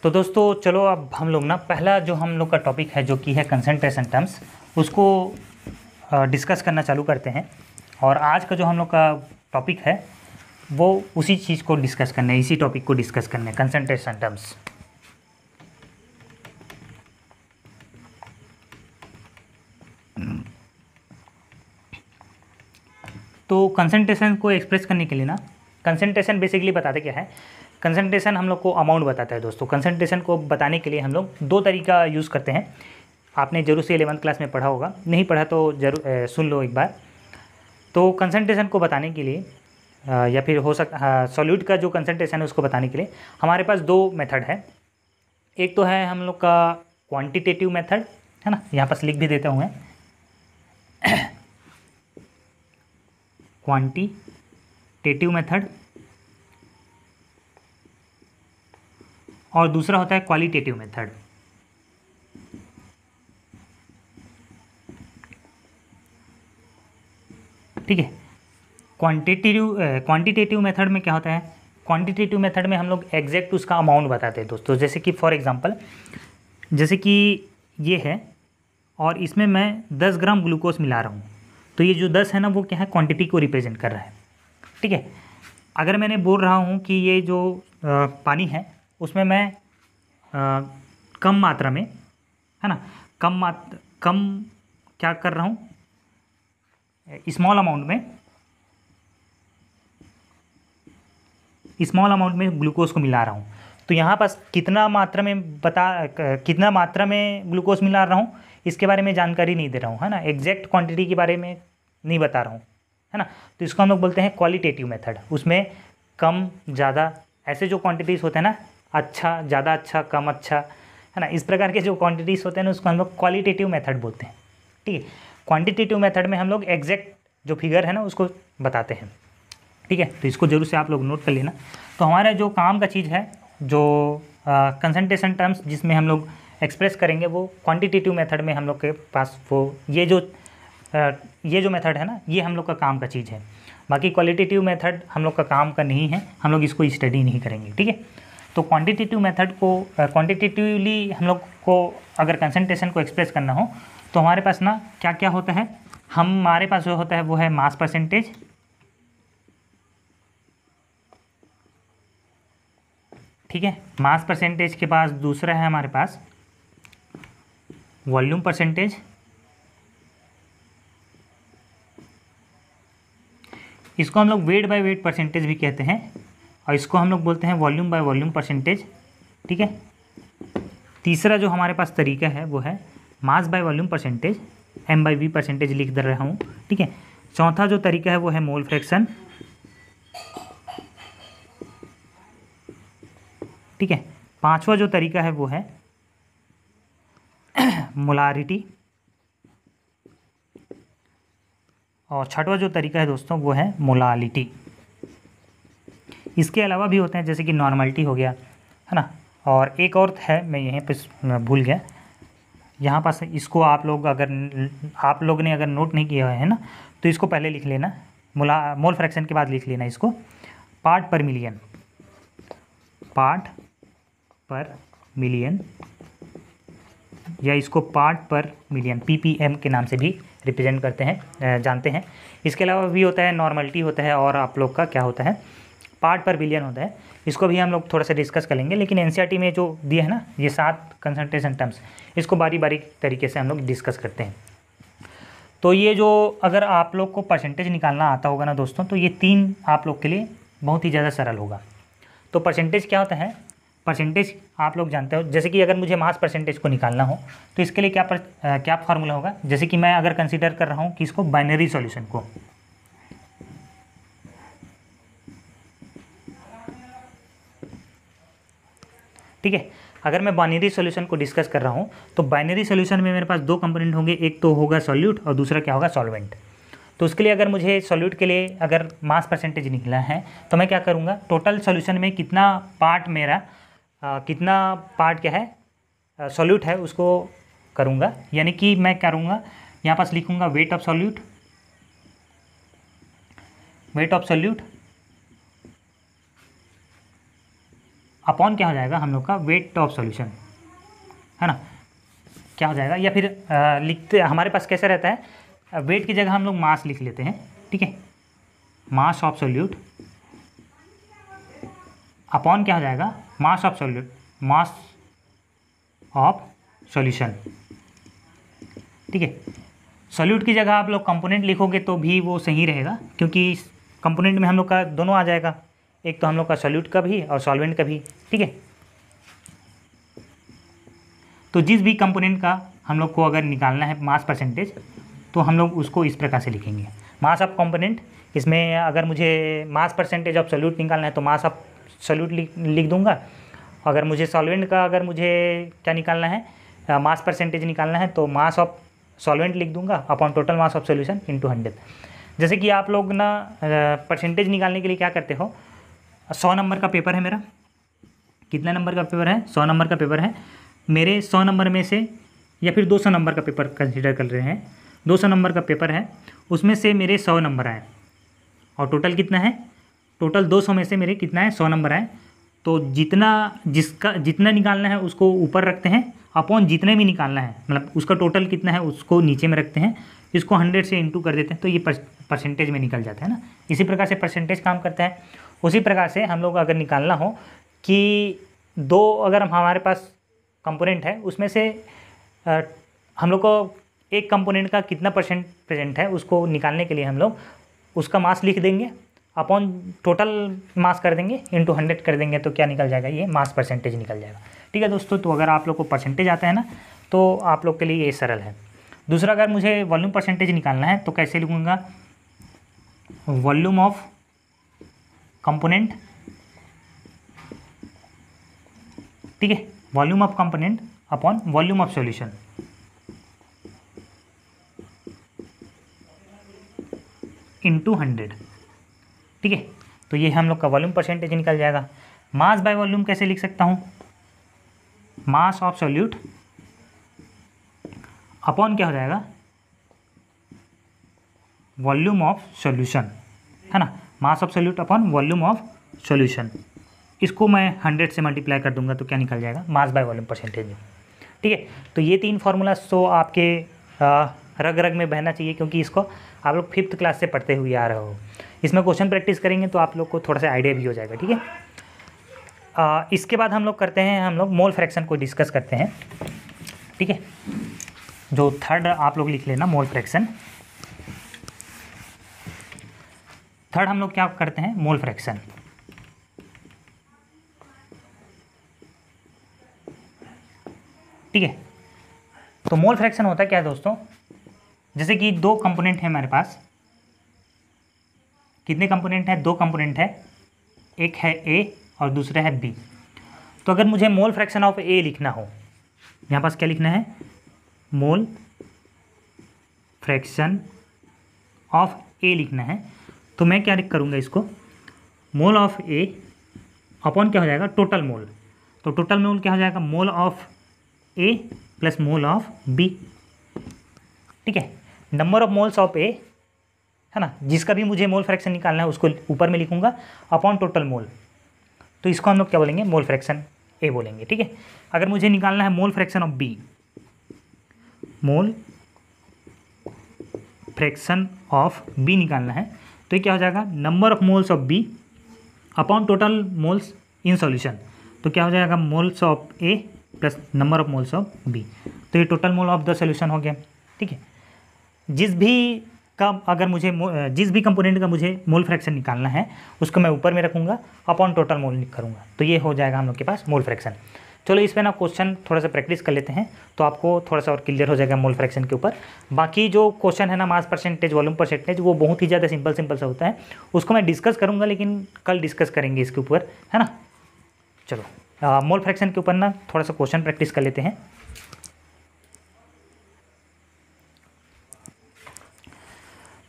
तो दोस्तों चलो अब हम लोग ना पहला जो हम लोग का टॉपिक है जो कि है कंसंट्रेशन टर्म्स, उसको डिस्कस करना चालू करते हैं। और आज का जो हम लोग का टॉपिक है वो उसी चीज़ को डिस्कस करना है, इसी टॉपिक को डिस्कस करना है, कंसंट्रेशन टर्म्स। तो कंसंट्रेशन को एक्सप्रेस करने के लिए ना, कंसंट्रेशन बेसिकली बताते क्या है, कंसंट्रेशन हम लोग को अमाउंट बताता है दोस्तों। कंसंट्रेशन को बताने के लिए हम लोग दो तरीका यूज़ करते हैं। आपने जरूर से 11th क्लास में पढ़ा होगा, नहीं पढ़ा तो जरूर सुन लो एक बार। तो कंसंट्रेशन को बताने के लिए या फिर हो सकता सॉल्यूट का जो कंसंट्रेशन है उसको बताने के लिए हमारे पास दो मेथड है। एक तो है हम लोग का क्वांटिटेटिव मेथड, है ना, यहाँ पास लिख भी देता हूँ मैं, क्वांटिटेटिव मेथड, और दूसरा होता है क्वालिटेटिव मेथड। ठीक है, क्वांटिटेटिव मेथड में क्या होता है, क्वांटिटेटिव मेथड में हम लोग एग्जैक्ट उसका अमाउंट बताते हैं दोस्तों। जैसे कि फॉर एग्जांपल, जैसे कि ये है और इसमें मैं 10 ग्राम ग्लूकोज मिला रहा हूँ, तो ये जो 10 है ना वो क्या है, क्वांटिटी को रिप्रेजेंट कर रहा है। ठीक है, अगर मैंने बोल रहा हूँ कि ये जो पानी है उसमें मैं कम मात्रा में, है ना, कम क्या कर रहा हूँ, स्मॉल अमाउंट में ग्लूकोज को मिला रहा हूँ, तो यहाँ पास कितना मात्रा में ग्लूकोज मिला रहा हूँ इसके बारे में जानकारी नहीं दे रहा हूँ, है ना, एग्जैक्ट क्वांटिटी के बारे में नहीं बता रहा हूँ, है ना। तो इसको हम लोग बोलते हैं क्वालिटेटिव मेथड। उसमें कम ज़्यादा ऐसे जो क्वांटिटीज़ होते हैं ना, अच्छा, ज़्यादा अच्छा, कम अच्छा, है ना, इस प्रकार के जो क्वांटिटीज़ होते हैं ना उसको हम लोग क्वालिटेटिव मेथड बोलते हैं। ठीक है, क्वांटिटेटिव मेथड में हम लोग एग्जैक्ट जो फिगर है ना उसको बताते हैं। ठीक है, तो इसको जरूर से आप लोग नोट कर लेना। तो हमारा जो काम का चीज़ है, जो कंसंट्रेशन टर्म्स जिसमें हम लोग एक्सप्रेस करेंगे, वो क्वांटिटेटिव मेथड में हम लोग के पास वो ये जो मेथड है ना, ये हम लोग का काम का चीज़ है। बाकी क्वालिटेटिव मेथड हम लोग का काम का नहीं है, हम लोग इसको स्टडी नहीं करेंगे। ठीक है, तो क्वांटिटेटिव मेथड को क्वांटिटेटिवली हम लोग को अगर कंसंट्रेशन को एक्सप्रेस करना हो तो हमारे पास ना क्या क्या होता है, हमारे पास जो होता है वो है मास परसेंटेज, ठीक है, मास परसेंटेज के पास दूसरा है हमारे पास वॉल्यूम परसेंटेज, इसको हम लोग वेट बाय वेट परसेंटेज भी कहते हैं, और इसको हम लोग बोलते हैं वॉल्यूम बाय वॉल्यूम परसेंटेज। ठीक है, तीसरा जो हमारे पास तरीका है वो है mass by volume percentage, m/v percentage लिख दे रहा हूँ। ठीक है, चौथा जो तरीका है वो है मोल फ्रैक्शन। ठीक है, पांचवा जो तरीका है वो है मोलारिटी, और छठवां जो तरीका है दोस्तों वो है मोलालिटी। इसके अलावा भी होते हैं जैसे कि नॉर्मलिटी हो गया, है ना, और एक और है, मैं यहीं पे भूल गया, यहाँ पास इसको आप लोग ने अगर नोट नहीं किया है ना, तो इसको पहले लिख लेना, मोल फ्रैक्शन के बाद लिख लेना इसको पार्ट पर मिलियन, या इसको पार्ट पर मिलियन ppm के नाम से भी रिप्रेजेंट करते हैं, जानते हैं। इसके अलावा भी होता है नॉर्मलिटी होता है, और आप लोग का क्या होता है पार्ट पर बिलियन होता है। इसको भी हम लोग थोड़ा सा डिस्कस कर लेंगे, लेकिन एनसीईआरटी में जो दिया है ना ये 7 कंसंट्रेशन टर्म्स, इसको बारी बारी तरीके से हम लोग डिस्कस करते हैं। तो ये जो अगर आप लोग को परसेंटेज निकालना आता होगा ना दोस्तों, तो ये 3 आप लोग के लिए बहुत ही ज़्यादा सरल होगा। तो परसेंटेज क्या होता है, परसेंटेज आप लोग जानते हो, जैसे कि अगर मुझे मास परसेंटेज को निकालना हो तो इसके लिए क्या फार्मूला होगा। जैसे कि मैं अगर कंसीडर कर रहा हूँ कि इसको बाइनरी सॉल्यूशन को, ठीक है, अगर मैं बाइनरी सॉल्यूशन को डिस्कस कर रहा हूँ तो बाइनरी सॉल्यूशन में मेरे पास 2 कंपोनेंट होंगे, एक तो होगा सॉल्यूट और दूसरा क्या होगा सॉल्वेंट। तो उसके लिए अगर मुझे सॉल्यूट के लिए अगर मास परसेंटेज निकला है तो मैं क्या करूँगा, टोटल सॉल्यूशन में कितना पार्ट क्या है सॉल्यूट है उसको करूँगा, यानी कि मैं करूँगा यहाँ पास लिखूँगा वेट ऑफ सॉल्यूट अपॉन क्या हो जाएगा हम लोग का वेट ऑफ सॉल्यूशन, है ना, क्या हो जाएगा। या फिर लिखते हमारे पास कैसा रहता है, वेट की जगह हम लोग मास लिख लेते हैं, ठीक है, मास ऑफ सॉल्यूट अपॉन क्या हो जाएगा मास ऑफ सॉल्यूशन, ठीक है। सॉल्यूट की जगह आप लोग कंपोनेंट लिखोगे तो भी वो सही रहेगा, क्योंकि कंपोनेंट में हम लोग का दोनों आ जाएगा, एक तो हम लोग का सॉल्यूट का भी और सॉल्वेंट का भी, ठीक है। तो जिस भी कंपोनेंट का हम लोग को अगर निकालना है मास परसेंटेज, तो हम लोग उसको इस प्रकार से लिखेंगे, मास ऑफ कंपोनेंट। इसमें अगर मुझे मास परसेंटेज ऑफ सॉल्यूट निकालना है तो मास ऑफ सॉल्यूट लिख दूंगा। अगर मुझे सॉल्वेंट का अगर मुझे क्या निकालना है, मास परसेंटेज निकालना है, तो मास ऑफ सॉल्वेंट लिख दूंगा upon total mass of solution into 100। जैसे कि आप लोग ना परसेंटेज निकालने के लिए क्या करते हो, 100 नंबर का पेपर है मेरा, कितना नंबर का पेपर है, 100 नंबर का पेपर है मेरे, 100 नंबर में से, या फिर 200 नंबर का पेपर कंसिडर कर रहे हैं, 200 नंबर का पेपर है, उसमें से मेरे 100 नंबर आए, और टोटल कितना है, टोटल 200 में से मेरे कितना है 100 नंबर आए। तो जितना निकालना है उसको ऊपर रखते हैं, अपॉन जितने भी निकालना है, मतलब उसका टोटल कितना है उसको नीचे में रखते हैं, इसको 100 से इंटू कर देते हैं, तो ये परसेंटेज में निकल जाता है ना। इसी प्रकार से परसेंटेज काम करता है। उसी प्रकार से हम लोग अगर निकालना हो कि अगर हमारे पास कंपोनेंट है, उसमें से हम लोग को एक कंपोनेंट का कितना परसेंट प्रेजेंट है उसको निकालने के लिए हम लोग उसका मास लिख देंगे, अपॉन टोटल मास कर देंगे, इंटू 100 कर देंगे, तो क्या निकल जाएगा, ये मास परसेंटेज निकल जाएगा, ठीक है दोस्तों। तो अगर आप लोग को परसेंटेज आता है ना तो आप लोग के लिए ये सरल है। दूसरा, अगर मुझे वॉल्यूम परसेंटेज निकालना है तो कैसे लिखूँगा, वॉल्यूम ऑफ कंपोनेंट, ठीक है, volume of component upon volume of solution, into 100, ठीक है। तो ये हम लोग का वॉल्यूम परसेंटेज निकल जाएगा। मास बाय वॉल्यूम कैसे लिख सकता हूँ, मास ऑफ सॉल्यूट अपॉन क्या हो जाएगा, वॉल्यूम ऑफ सॉल्यूशन, है ना, mass of solute upon volume of solution. इसको मैं 100 से मल्टीप्लाई कर दूंगा तो क्या निकल जाएगा, मास बाय वॉल्यूम परसेंटेज, ठीक है। तो ये 3 फार्मूला तो आपके रग रग में बहना चाहिए, क्योंकि इसको आप लोग 5th क्लास से पढ़ते हुए आ रहे हो। इसमें क्वेश्चन प्रैक्टिस करेंगे तो आप लोग को थोड़ा सा आइडिया भी हो जाएगा, ठीक है। इसके बाद हम लोग करते हैं, हम लोग मोल फ्रैक्शन को डिस्कस करते हैं, ठीक है। जो 3rd आप लोग लिख लेना, मोल फ्रैक्शन। 3rd हम लोग क्या करते हैं, मोल फ्रैक्शन, ठीक है। तो मोल फ्रैक्शन होता है क्या है दोस्तों, जैसे कि 2 कंपोनेंट है हमारे पास, कितने कंपोनेंट है, 2 कंपोनेंट है, एक है ए और दूसरा है बी। तो अगर मुझे मोल फ्रैक्शन ऑफ ए लिखना हो, यहाँ पास क्या लिखना है, मोल फ्रैक्शन ऑफ ए लिखना है, तो मैं क्या करूँगा, इसको मोल ऑफ ए अपॉन क्या हो जाएगा, टोटल मोल। तो टोटल मोल क्या हो जाएगा, mole of A plus mole of B. ठीक है, number of moles of A, है ना, जिसका भी मुझे मोल फ्रैक्शन निकालना है उसको ऊपर में लिखूंगा अपॉन टोटल मोल, तो इसको हम लोग क्या बोलेंगे, मोल फ्रैक्शन ए बोलेंगे। ठीक है, अगर मुझे निकालना है mole fraction of B, mole fraction of B निकालना है, तो ये क्या हो जाएगा, number of moles of B upon total moles in solution. तो क्या हो जाएगा, moles of A plus number of moles of B, तो ये total mole of the solution हो गया। ठीक है, जिस भी कंपोनेंट का मुझे मोल फ्रैक्शन निकालना है उसको मैं ऊपर में रखूँगा, अपॉन टोटल मोल करूँगा, तो ये हो जाएगा हम लोग के पास मोल फ्रैक्शन। चलो इस पे ना क्वेश्चन थोड़ा सा प्रैक्टिस कर लेते हैं, तो आपको थोड़ा सा और क्लियर हो जाएगा मोल फ्रैक्शन के ऊपर। बाकी जो क्वेश्चन है ना, मास परसेंटेज, वॉल्यूम परसेंटेज, वो बहुत ही ज़्यादा सिंपल सा होता है, उसको मैं डिस्कस करूँगा, लेकिन कल डिस्कस करेंगे इसके ऊपर, है ना। चलो मोल फ्रैक्शन के ऊपर ना थोड़ा सा क्वेश्चन प्रैक्टिस कर लेते हैं।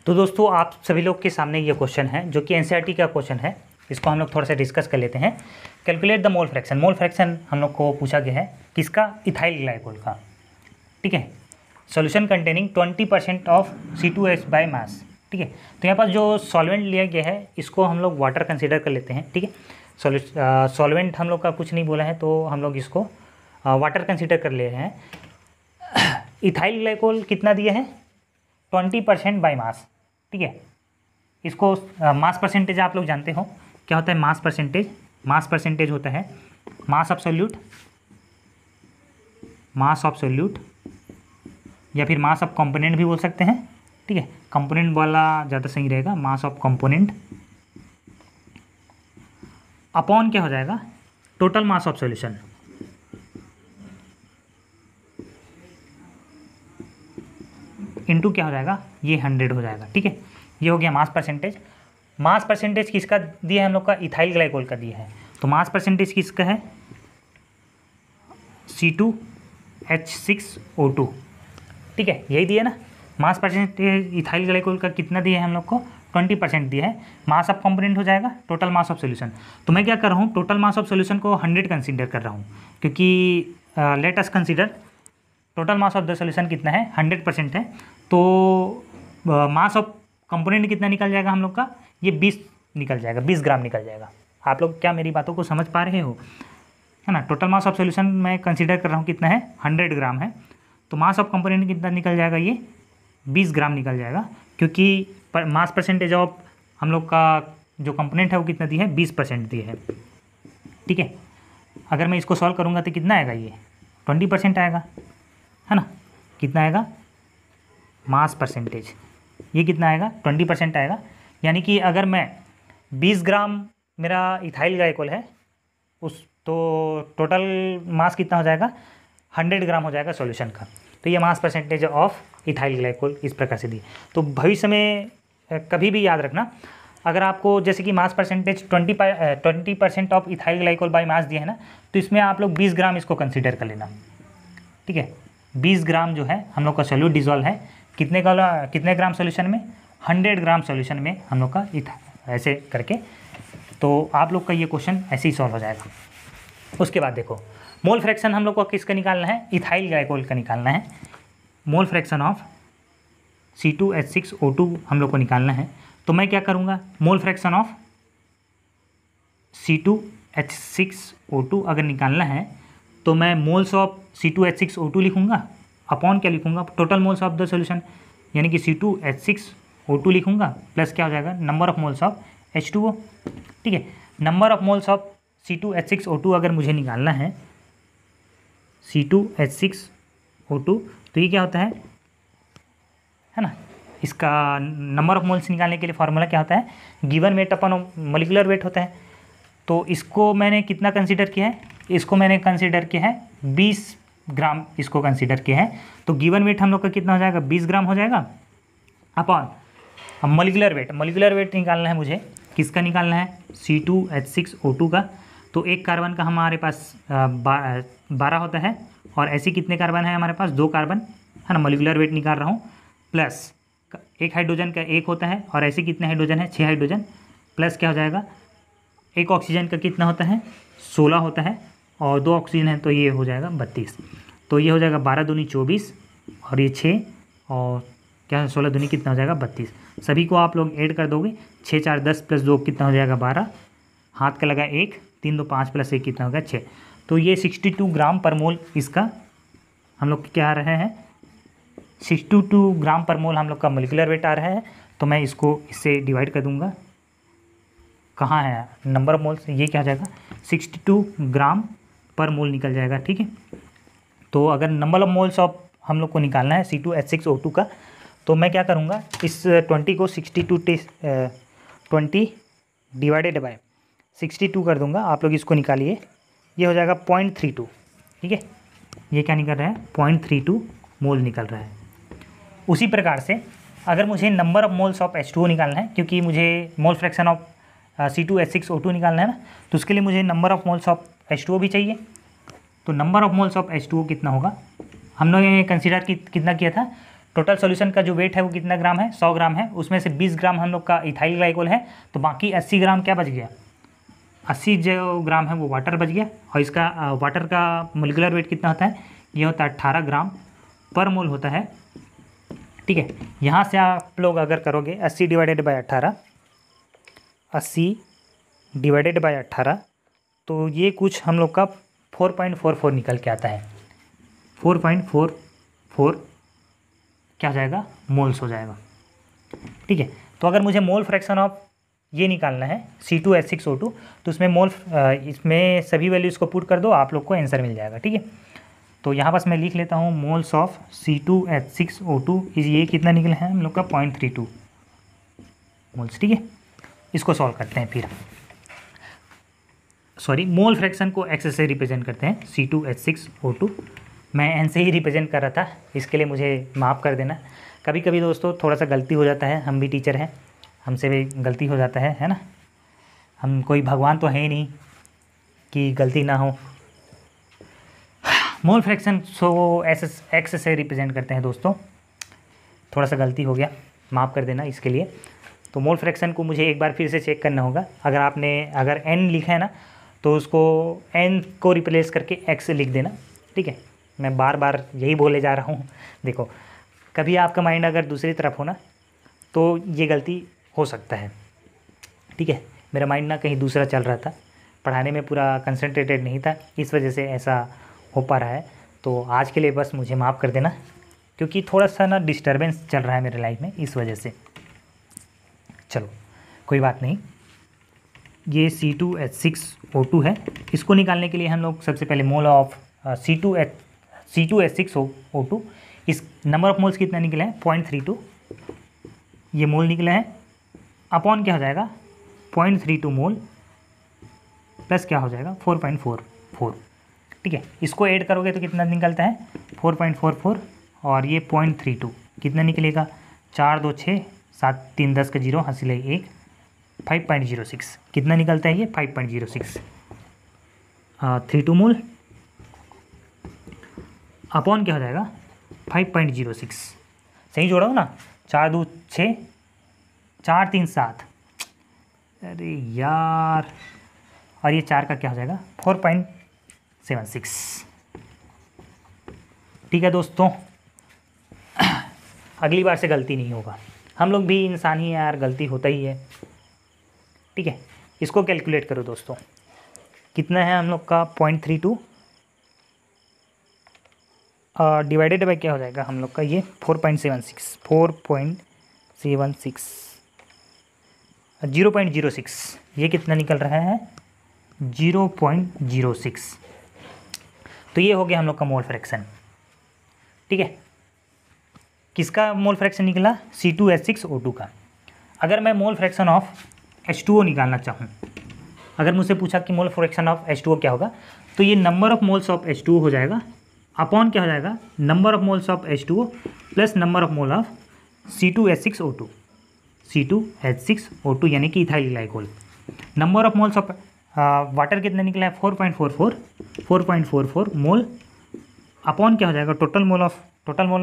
तो दोस्तों आप सभी लोग के सामने ये क्वेश्चन है जो कि एनसीईआरटी का क्वेश्चन है, इसको हम लोग थोड़ा सा डिस्कस कर लेते हैं। Calculate the mole fraction, mole fraction हम लोग को पूछा गया है किसका, इथाइल ग्लाइकोल का। ठीक है, solution containing 20% of C2H by mass. ठीक है, तो यहाँ पर जो सॉल्वेंट लिया गया है इसको हम लोग वाटर कंसीडर कर लेते हैं। ठीक है, सॉल्वेंट हम लोग का कुछ नहीं बोला है, तो हम लोग इसको वाटर कंसीडर कर ले रहे हैं। इथाइल ग्लाइकोल कितना दिया है, 20% बाय मास। ठीक है, इसको मास परसेंटेज आप लोग जानते हो क्या होता है, मास परसेंटेज। मास परसेंटेज होता है मास ऑफ सॉल्यूट या फिर मास ऑफ कंपोनेंट भी बोल सकते हैं। ठीक है, कंपोनेंट वाला ज़्यादा सही रहेगा, मास ऑफ कंपोनेंट अपॉन क्या हो जाएगा, total mass of solution. Into क्या हो जाएगा, ये 100 हो जाएगा। ठीक है, ये हो गया मास परसेंटेज। मास परसेंटेज किसका दिया है हम लोग का, इथाइल ग्लाइकोल का दिया है, तो मास परसेंटेज किसका है, C2H6O2। ठीक है, यही दिया ना, मास परसेंटेज इथाइल ग्लाइकोल का कितना दिया है हम लोग को, 20% दिया है। मास ऑफ कंपोनेंट हो जाएगा टोटल मास ऑफ सॉल्यूशन। तो मैं क्या कर रहा हूँ, टोटल मास ऑफ सॉल्यूशन को 100 कंसीडर कर रहा हूँ, क्योंकि let us consider total mass of the solution कितना है, 100% है, तो मास ऑफ कंपोनेंट कितना निकल जाएगा हम लोग का, ये 20 निकल जाएगा, 20 ग्राम निकल जाएगा। आप लोग क्या मेरी बातों को समझ पा रहे हो, है ना। टोटल मास ऑफ सॉल्यूशन मैं कंसीडर कर रहा हूँ कितना है, 100 ग्राम है, तो मास ऑफ कंपोनेंट कितना निकल जाएगा, ये 20 ग्राम निकल जाएगा, क्योंकि मास परसेंटेज ऑफ हम लोग का जो कंपोनेंट है वो कितना दिया है, 20% दिया है। ठीक है, अगर मैं इसको सॉल्व करूँगा तो कितना आएगा, ये 20% आएगा, है ना। कितना आएगा, मास परसेंटेज ये कितना आएगा, 20% आएगा। यानी कि अगर मैं 20 ग्राम मेरा इथाइल ग्लाइकोल है उस, तो टोटल मास कितना हो जाएगा, 100 ग्राम हो जाएगा सॉल्यूशन का। तो ये mass percentage of ethyl glycol इस प्रकार से दी। तो भविष्य में कभी भी याद रखना, अगर आपको जैसे कि mass percentage 20% of ethyl glycol by mass दिया है ना, तो इसमें आप लोग 20 ग्राम इसको कंसीडर कर लेना। ठीक है, 20 ग्राम जो है हम लोग का सोल्यूट डिजॉल्व है, कितने ग्राम सोल्यूशन में, 100 ग्राम सोल्यूशन में हम लोग का ऐसे करके, तो आप लोग का ये क्वेश्चन ऐसे ही सॉल्व हो जाएगा। उसके बाद देखो, मोल फ्रैक्शन हम लोग को किसका निकालना है, इथाइल ग्लाइकोल का निकालना है। मोल फ्रैक्शन ऑफ C2H6O2 हम लोग को निकालना है, तो मैं क्या करूँगा, मोल फ्रैक्शन ऑफ C2H6O2 अगर निकालना है तो मैं मोल्स ऑफ C2H6O2 लिखूँगा, अपॉन क्या लिखूँगा, total moles of the solution, यानी कि C2H6O2 लिखूँगा, प्लस क्या हो जाएगा, number of moles of H2O। ठीक है, number of moles of C2H6O2 अगर मुझे निकालना है, C2H6O2, तो ये क्या होता है ना, इसका नंबर ऑफ मोल्स निकालने के लिए फार्मूला क्या होता है, गिवन वेट अपन मॉलिक्यूलर वेट होता है। तो इसको मैंने कितना कंसीडर किया है, इसको मैंने कंसीडर किया है 20 ग्राम, इसको कंसीडर किया है। तो गिवन वेट हम लोग का कितना हो जाएगा, 20 ग्राम हो जाएगा, अपॉन मॉलिक्यूलर वेट निकालना है मुझे, किसका निकालना है, C2H6O2 का। तो एक कार्बन का हमारे पास 12 होता है, और ऐसे कितने कार्बन है हमारे पास, 2 कार्बन, है ना, मॉलिक्यूलर वेट निकाल रहा हूँ, प्लस एक हाइड्रोजन का 1 होता है, और ऐसे कितने हाइड्रोजन है, 6 हाइड्रोजन, प्लस क्या हो जाएगा, एक ऑक्सीजन का कितना होता है, 16 होता है, और 2 ऑक्सीजन है तो ये हो जाएगा 32। तो ये हो जाएगा 12 दूनी 24 और ये 6 और क्या 16 दूनी कितना हो जाएगा 32। सभी को आप लोग ऐड कर दोगे, 6 4 10 प्लस 2 कितना हो जाएगा 12, हाथ का लगा 1, 3 2 5 प्लस 1 कितना होगा 6। तो ये 62 ग्राम पर मोल इसका हम लोग क्या आ रहे हैं, 62 ग्राम पर मोल हम लोग का मोलिकुलर वेट आ रहा है। तो मैं इसको इससे डिवाइड कर दूंगा, कहाँ है नंबर ऑफ मोल्स, ये क्या हो जाएगा 62 ग्राम पर मोल निकल जाएगा। ठीक है, तो अगर नंबर ऑफ मोल्स ऑफ हम लोग को निकालना है C2H6O2 का, तो मैं क्या करूँगा, इस 20 को 20 डिवाइडेड बाय 62 कर दूंगा। आप लोग इसको निकालिए, ये हो जाएगा 0.32। ठीक है, ये क्या निकल रहा है 0.32 मोल निकल रहा है। उसी प्रकार से अगर मुझे number of moles of H2O निकालना है, क्योंकि मुझे मोल फ्रैक्शन ऑफ C2H6O2 निकालना है ना, तो उसके लिए मुझे number of moles of H2O भी चाहिए। तो number of moles of H2O कितना होगा, हम लोग ने कंसिडर कितना किया था, टोटल सॉल्यूशन का जो वेट है वो कितना ग्राम है 100 ग्राम है, उसमें से 20 ग्राम हम लोग का इथाइल ग्लाइकोल है, तो बाकी 80 ग्राम क्या बच गया, 80 जो ग्राम है वो वाटर बच गया। और इसका वाटर का मोलिकुलर वेट कितना होता है, ये होता है 18 ग्राम पर मोल होता है। ठीक है, यहाँ से आप लोग अगर करोगे 80 डिवाइडेड बाय 18, 80 डिवाइडेड बाय 18, तो ये कुछ हम लोग का 4.44 निकल के आता है। 4.44 क्या हो जाएगा, मोल्स हो जाएगा। ठीक है, तो अगर मुझे मोल फ्रैक्शन ऑफ ये निकालना है C2H6O2, तो उसमें इसमें सभी वैल्यूज़ को पुट कर दो, आप लोग को आंसर मिल जाएगा। ठीक है, तो यहाँ बस मैं लिख लेता हूँ मोल्स ऑफ C2H6O2 ये कितना निकला है हम लोग का 0.32 मोल्स। ठीक है, इसको सॉल्व करते हैं फिर। सॉरी, मोल फ्रैक्शन को एक्स से रिप्रेजेंट करते हैं C2H6O2। मैं एन से ही रिप्रेजेंट कर रहा था, इसके लिए मुझे माफ़ कर देना। कभी कभी दोस्तों थोड़ा सा गलती हो जाता है, हम भी टीचर हैं, हमसे भी गलती हो जाता है ना। हम कोई भगवान तो है ही नहीं कि गलती ना हो। मोल फ्रैक्शन सो एक्स से रिप्रेजेंट करते हैं दोस्तों, थोड़ा सा गलती हो गया, माफ़ कर देना इसके लिए। तो मोल फ्रैक्शन को मुझे एक बार फिर से चेक करना होगा। अगर एन लिखा है ना, तो उसको एन को रिप्लेस करके एक्स लिख देना। ठीक है, मैं बार बार यही बोले जा रहा हूँ। देखो, कभी आपका माइंड अगर दूसरी तरफ हो ना, तो ये गलती हो सकता है। ठीक है, मेरा माइंड ना कहीं दूसरा चल रहा था, पढ़ाने में पूरा कंसंट्रेटेड नहीं था, इस वजह से ऐसा हो पा रहा है। तो आज के लिए बस मुझे माफ़ कर देना, क्योंकि थोड़ा सा ना डिस्टर्बेंस चल रहा है मेरे लाइफ में, इस वजह से। चलो कोई बात नहीं। ये C2H6O2 है, इसको निकालने के लिए हम लोग सबसे पहले मोल ऑफ C2H6O2, इस नंबर ऑफ मोल्स कितना निकले हैं 0.32, ये मोल निकले हैं, अपॉन क्या हो जाएगा 0.32 मोल प्लस क्या हो जाएगा 4.44। ठीक है, इसको ऐड करोगे तो कितना निकलता है 4.44 और ये 0.32 कितना निकलेगा, 4 2 6 7 3 10 का 0 हासिल है 1, 5.06 कितना निकलता है ये 5.06 32 मोल अपॉन क्या हो जाएगा 5.06। सही जोड़ा हो ना, 4 2 6 4 3 7, अरे यार, और ये 4 का क्या हो जाएगा 4.76। ठीक है दोस्तों, अगली बार से गलती नहीं होगा, हम लोग भी इंसान ही हैं यार, गलती होता ही है। ठीक है, इसको कैलकुलेट करो दोस्तों, कितना है हम लोग का 0.32 डिवाइडेड बाय क्या हो जाएगा हम लोग का ये 4.76 0.06, ये कितना निकल रहा है 0.06। तो ये हो गया हम लोग का मोल फ्रैक्शन। ठीक है, किसका मोल फ्रैक्शन निकला C2H6O2 का। अगर मैं मोल फ्रैक्शन ऑफ H2O निकालना चाहूँ, अगर मुझसे पूछा कि मोल फ्रैक्शन ऑफ H2O क्या होगा, तो ये number of moles of H2O हो जाएगा, अपॉन क्या हो जाएगा number of moles of H2O plus number of mole of C2H6O2 यानी कि ethyl glycol. Number of moles of water कितना निकला है 4.44 मोल, अपॉन क्या हो जाएगा टोटल मोल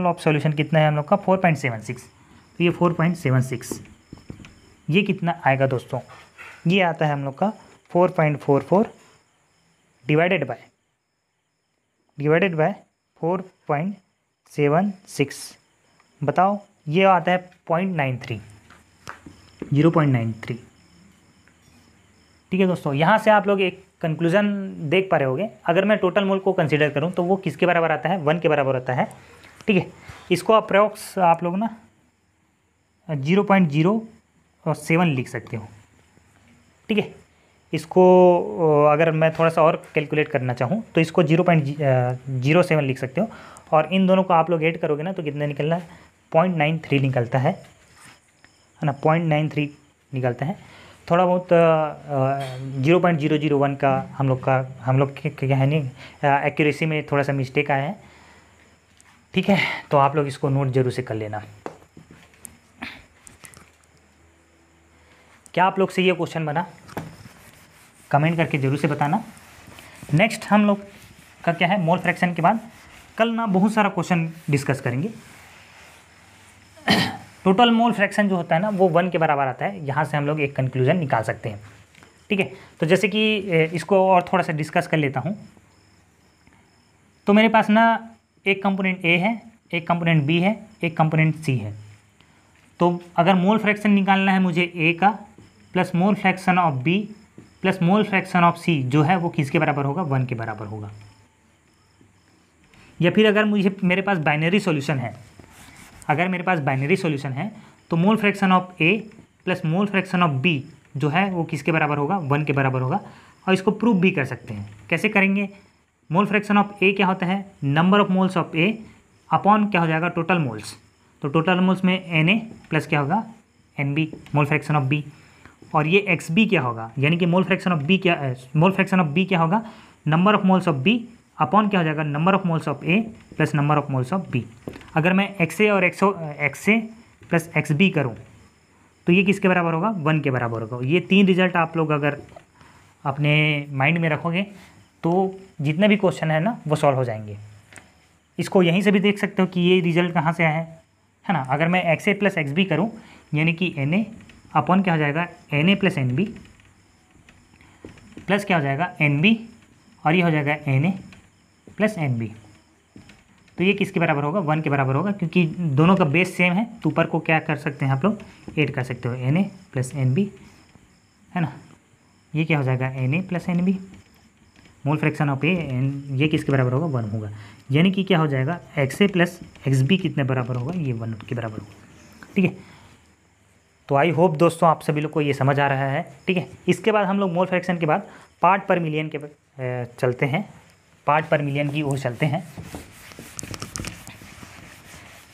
ऑफ सॉल्यूशन कितना है हम लोग का 4.76। तो ये 4.76 ये कितना आएगा दोस्तों, ये आता है हम लोग का 4.44 डिवाइडेड बाय 4.76 बताओ, ये आता है 0.93, 0.93। ठीक है दोस्तों, यहाँ से आप लोग एक कंक्लूज़न देख पा रहे होंगे। अगर मैं टोटल मोल को कंसीडर करूँ तो वो किसके बराबर आता है, 1 के बराबर आता है। ठीक है, इसको अप्रॉक्स आप लोग ना 0.07 लिख सकते हो। ठीक है, इसको अगर मैं थोड़ा सा और कैलकुलेट करना चाहूँ तो इसको 0.07 लिख सकते हो, और इन दोनों को आप लोग ऐड करोगे ना तो कितना निकलना है, 0.93 निकलता है ना, 0.93 निकलता है। थोड़ा बहुत 0.001 का हम लोग क्या है नहीं, एक्यूरेसी में थोड़ा सा मिस्टेक आया है। ठीक है, तो आप लोग इसको नोट जरूर से कर लेना। क्या आप लोग से ये क्वेश्चन बना, कमेंट करके जरूर से बताना। नेक्स्ट हम लोग का क्या है, मोल फ्रैक्शन के बाद कल ना बहुत सारा क्वेश्चन डिस्कस करेंगे। टोटल मोल फ्रैक्शन जो होता है ना वो 1 के बराबर आता है। यहाँ से हम लोग एक कंक्लूजन निकाल सकते हैं। ठीक है, तो जैसे कि इसको और थोड़ा सा डिस्कस कर लेता हूँ। तो मेरे पास ना एक कंपोनेंट ए है, एक कंपोनेंट बी है, एक कंपोनेंट सी है। तो अगर मोल फ्रैक्शन निकालना है मुझे ए का plus mole fraction of B plus mole fraction of C जो है वो किसके बराबर होगा, 1 के बराबर होगा। या फिर अगर मेरे पास बाइनरी सॉल्यूशन है, अगर मेरे पास बाइनरी सॉल्यूशन है तो mole fraction of A plus mole fraction of B जो है वो किसके बराबर होगा, 1 के बराबर होगा। और इसको प्रूव भी कर सकते हैं। कैसे करेंगे, मोल फ्रैक्शन ऑफ ए क्या होता है, number of moles of A upon क्या हो जाएगा, टोटल मोल्स। तो टोटल मोल्स में एन ए प्लस क्या होगा, n B, mole fraction of B. और ये एक्स बी क्या होगा, यानी कि मोल फ्रैक्शन ऑफ बी क्या होगा, number of moles of B upon क्या हो जाएगा, number of moles of A plus number of moles of B. अगर मैं एक्स ए और x A plus x B करूँ तो ये किसके बराबर होगा, 1 के बराबर होगा। ये 3 रिजल्ट आप लोग अगर अपने माइंड में रखोगे तो जितने भी क्वेश्चन है ना वो सॉल्व हो जाएंगे। इसको यहीं से भी देख सकते हो कि ये रिजल्ट कहाँ से आया है ना। अगर मैं x A plus x B करूँ यानी कि एन ए अपॉन क्या हो जाएगा, n A plus n B plus क्या हो जाएगा, एन बी, और ये हो जाएगा n A plus n B. तो ये किसके बराबर होगा, 1 के बराबर होगा, क्योंकि दोनों का बेस सेम है। तो ऊपर को क्या कर सकते हैं आप लोग, ऐड कर सकते हो, n A plus n B, है ना। ये क्या हो जाएगा, n A plus n B, mole fraction of A n, ये किसके बराबर होगा, 1 होगा। यानी कि क्या हो जाएगा, x A plus x B कितने बराबर होगा, ये 1 के बराबर होगा। ठीक है, तो आई होप दोस्तों आप सभी लोग को ये समझ आ रहा है। ठीक है, इसके बाद हम लोग मोल फ्रैक्शन के बाद पार्ट पर मिलियन के चलते हैं, पार्ट पर मिलियन की ओर चलते हैं।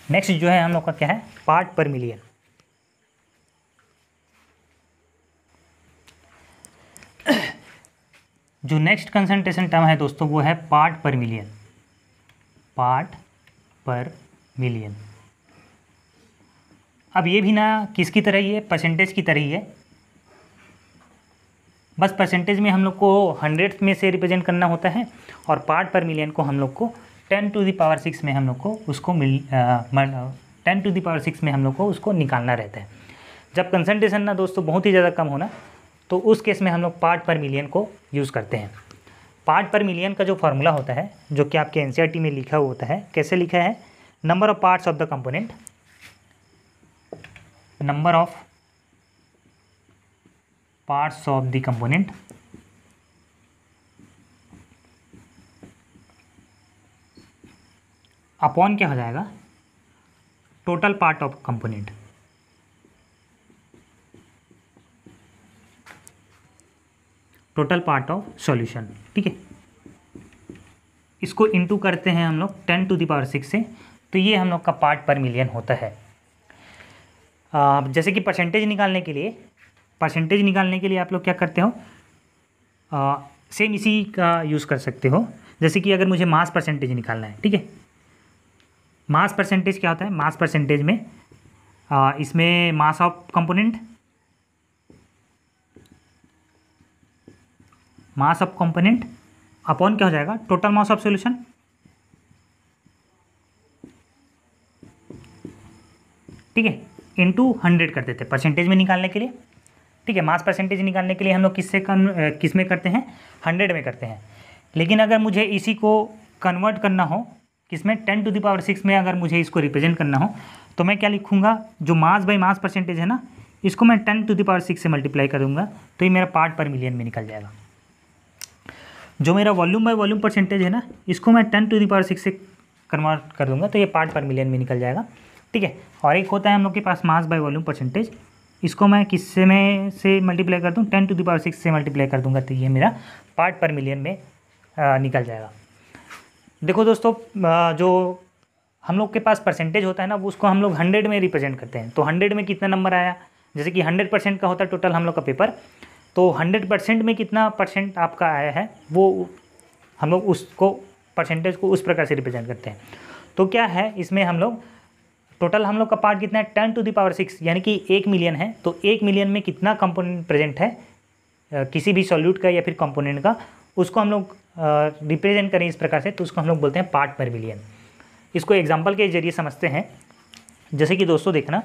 नेक्स्ट जो है हम लोग का क्या है, पार्ट पर मिलियन। जो नेक्स्ट कंसंट्रेशन टर्म है दोस्तों वो है पार्ट पर मिलियन, पार्ट पर मिलियन। अब ये भी ना किसकी तरह ही है, परसेंटेज की तरह ही है। बस परसेंटेज में हम लोग को 100 में से रिप्रेजेंट करना होता है, और पार्ट पर मिलियन को हम लोग को 10⁶ में हम लोग को उसको 10⁶ में हम लोग को उसको निकालना रहता है। जब कंसंट्रेशन ना दोस्तों बहुत ही ज़्यादा कम होना, तो उस केस में हम लोग पार्ट पर मिलियन को यूज़ करते हैं। पार्ट पर मिलियन का जो फार्मूला होता है, जो कि आपके एनसीईआरटी में लिखा हुआ होता है, कैसे लिखा है, number of parts of the component, number of parts of the component upon क्या हो जाएगा, total part of component. Total part of solution. ठीक है, इसको इनटू करते हैं हम लोग 10⁶ से, तो ये हम लोग का पार्ट पर मिलियन होता है। जैसे कि परसेंटेज निकालने के लिए आप लोग क्या करते हो, सेम इसी का यूज़ कर सकते हो। जैसे कि अगर मुझे मास परसेंटेज निकालना है, ठीक है, मास परसेंटेज क्या होता है, मास परसेंटेज में इसमें mass of component, mass of component upon क्या हो जाएगा, टोटल मास ऑफ सॉल्यूशन। ठीक है, इनटू 100 कर देते हैं परसेंटेज में निकालने के लिए। ठीक है, मास परसेंटेज निकालने के लिए हम लोग किस में करते हैं, 100 में करते हैं। लेकिन अगर मुझे इसी को कन्वर्ट करना हो किसमें 10⁶ में अगर मुझे इसको रिप्रेजेंट करना हो तो मैं क्या लिखूँगा, जो मास बाई मास परसेंटेज है ना, इसको मैं 10⁶ से मल्टीप्लाई करूँगा तो ये मेरा पार्ट पर मिलियन में निकल जाएगा। जो मेरा वॉल्यूम बाई वॉल्यूम परसेंटेज है ना, इसको मैं 10⁶ से कन्वर्ट कर दूंगा तो ये पार्ट पर मिलियन में निकल जाएगा। ठीक है, और एक होता है हम लोग के पास मास बाय वॉल्यूम परसेंटेज, इसको मैं किससे में से मल्टीप्लाई कर दूँ, 10⁶ से मल्टीप्लाई कर दूंगा तो ये मेरा पार्ट पर मिलियन में निकल जाएगा। देखो दोस्तों, जो हम लोग के पास परसेंटेज होता है ना, वो उसको हम लोग 100 में रिप्रेजेंट करते हैं। तो 100 में कितना नंबर आया, जैसे कि 100% का होता है टोटल हम लोग का पेपर, तो 100% में कितना परसेंट आपका आया है वो हम लोग उसको परसेंटेज को उस प्रकार से रिप्रेजेंट करते हैं। तो क्या है इसमें हम लोग टोटल हम लोग का पार्ट कितना है 10⁶, यानी कि 1 मिलियन है। तो 1 मिलियन में कितना कंपोनेंट प्रेजेंट है किसी भी सॉल्यूट का या फिर कंपोनेंट का, उसको हम लोग रिप्रेजेंट करें इस प्रकार से, तो उसको हम लोग बोलते हैं पार्ट पर मिलियन। इसको एग्जाम्पल के जरिए समझते हैं। जैसे कि दोस्तों देखना,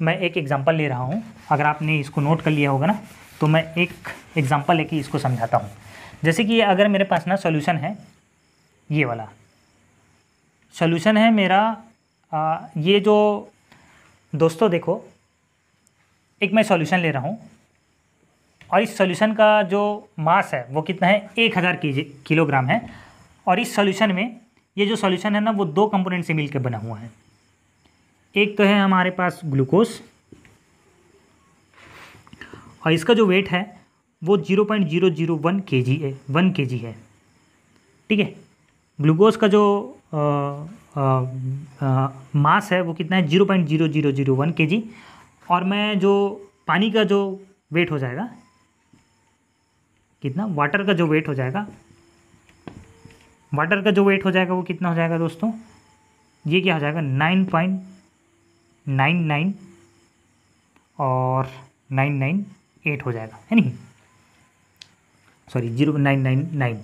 मैं एक एग्जाम्पल ले रहा हूँ, अगर आपने इसको नोट कर लिया होगा ना, तो मैं एक एग्जाम्पल लेके इसको समझाता हूँ। जैसे कि अगर मेरे पास ना सॉल्यूशन है, ये वाला सॉल्यूशन है मेरा, ये जो दोस्तों देखो, एक मैं सॉल्यूशन ले रहा हूँ और इस सॉल्यूशन का जो मास है वो कितना है, 1000 किलोग्राम है। और इस सॉल्यूशन में ये जो सॉल्यूशन है ना, वो 2 कंपोनेंट से मिलकर बना हुआ है। एक तो है हमारे पास ग्लूकोज, और इसका जो वेट है वो 0.001 kg है, 1 kg है। ठीक है, ग्लूकोज का जो मास है वो कितना है, 0.0001 kg। और मैं जो पानी का जो वेट हो जाएगा कितना, वाटर का जो वेट हो जाएगा, वो कितना हो जाएगा दोस्तों, ये क्या हो जाएगा 9.99 और 998 हो जाएगा, है नहीं, सॉरी 0999,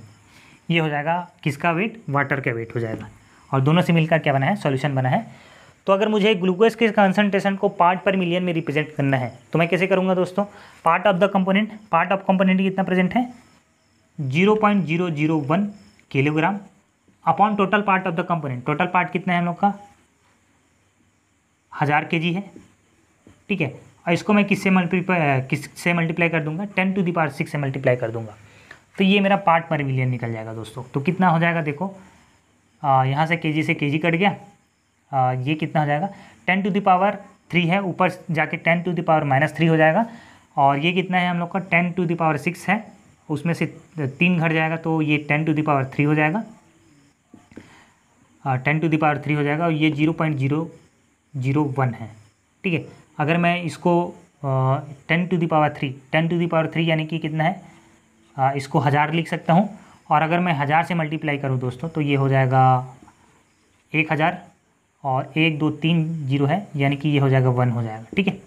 ये हो जाएगा किसका वेट, वाटर का वेट हो जाएगा। और दोनों से मिलकर क्या बना है, सॉल्यूशन बना है। तो अगर मुझे ग्लूकोज के कंसंट्रेशन को पार्ट पर मिलियन में रिप्रेजेंट करना है तो मैं कैसे करूँगा दोस्तों, पार्ट ऑफ कंपोनेंट कितना प्रेजेंट है, 0.001 kilogram upon total part of the component. Total part कितना है हम लोग का, 1000 kg है। ठीक है, और इसको मैं किससे मल्टीप्लाई कर दूंगा, 10⁶ से मल्टीप्लाई कर दूंगा, तो ये मेरा पार्ट पर मिलियन निकल जाएगा दोस्तों। तो कितना हो जाएगा देखो, यहाँ से केजी कट गया, ये कितना हो जाएगा 10⁻³ है, ऊपर जाके 10⁻³ हो जाएगा। और ये कितना है हम लोग का 10⁻6 है, उसमें से 3 घट जाएगा तो ये 10⁻³ हो जाएगा, 10⁻³ हो जाएगा, और ये 0.001 है। ठीक है, अगर मैं इसको 10⁻³ यानी कि कितना है, इसको 1000 लिख सकता हूँ। और अगर मैं 1000 से मल्टीप्लाई करूँ दोस्तों तो ये हो जाएगा 1000, और 1 2 3 0 है, यानी कि ये हो जाएगा 1 हो जाएगा। ठीक है,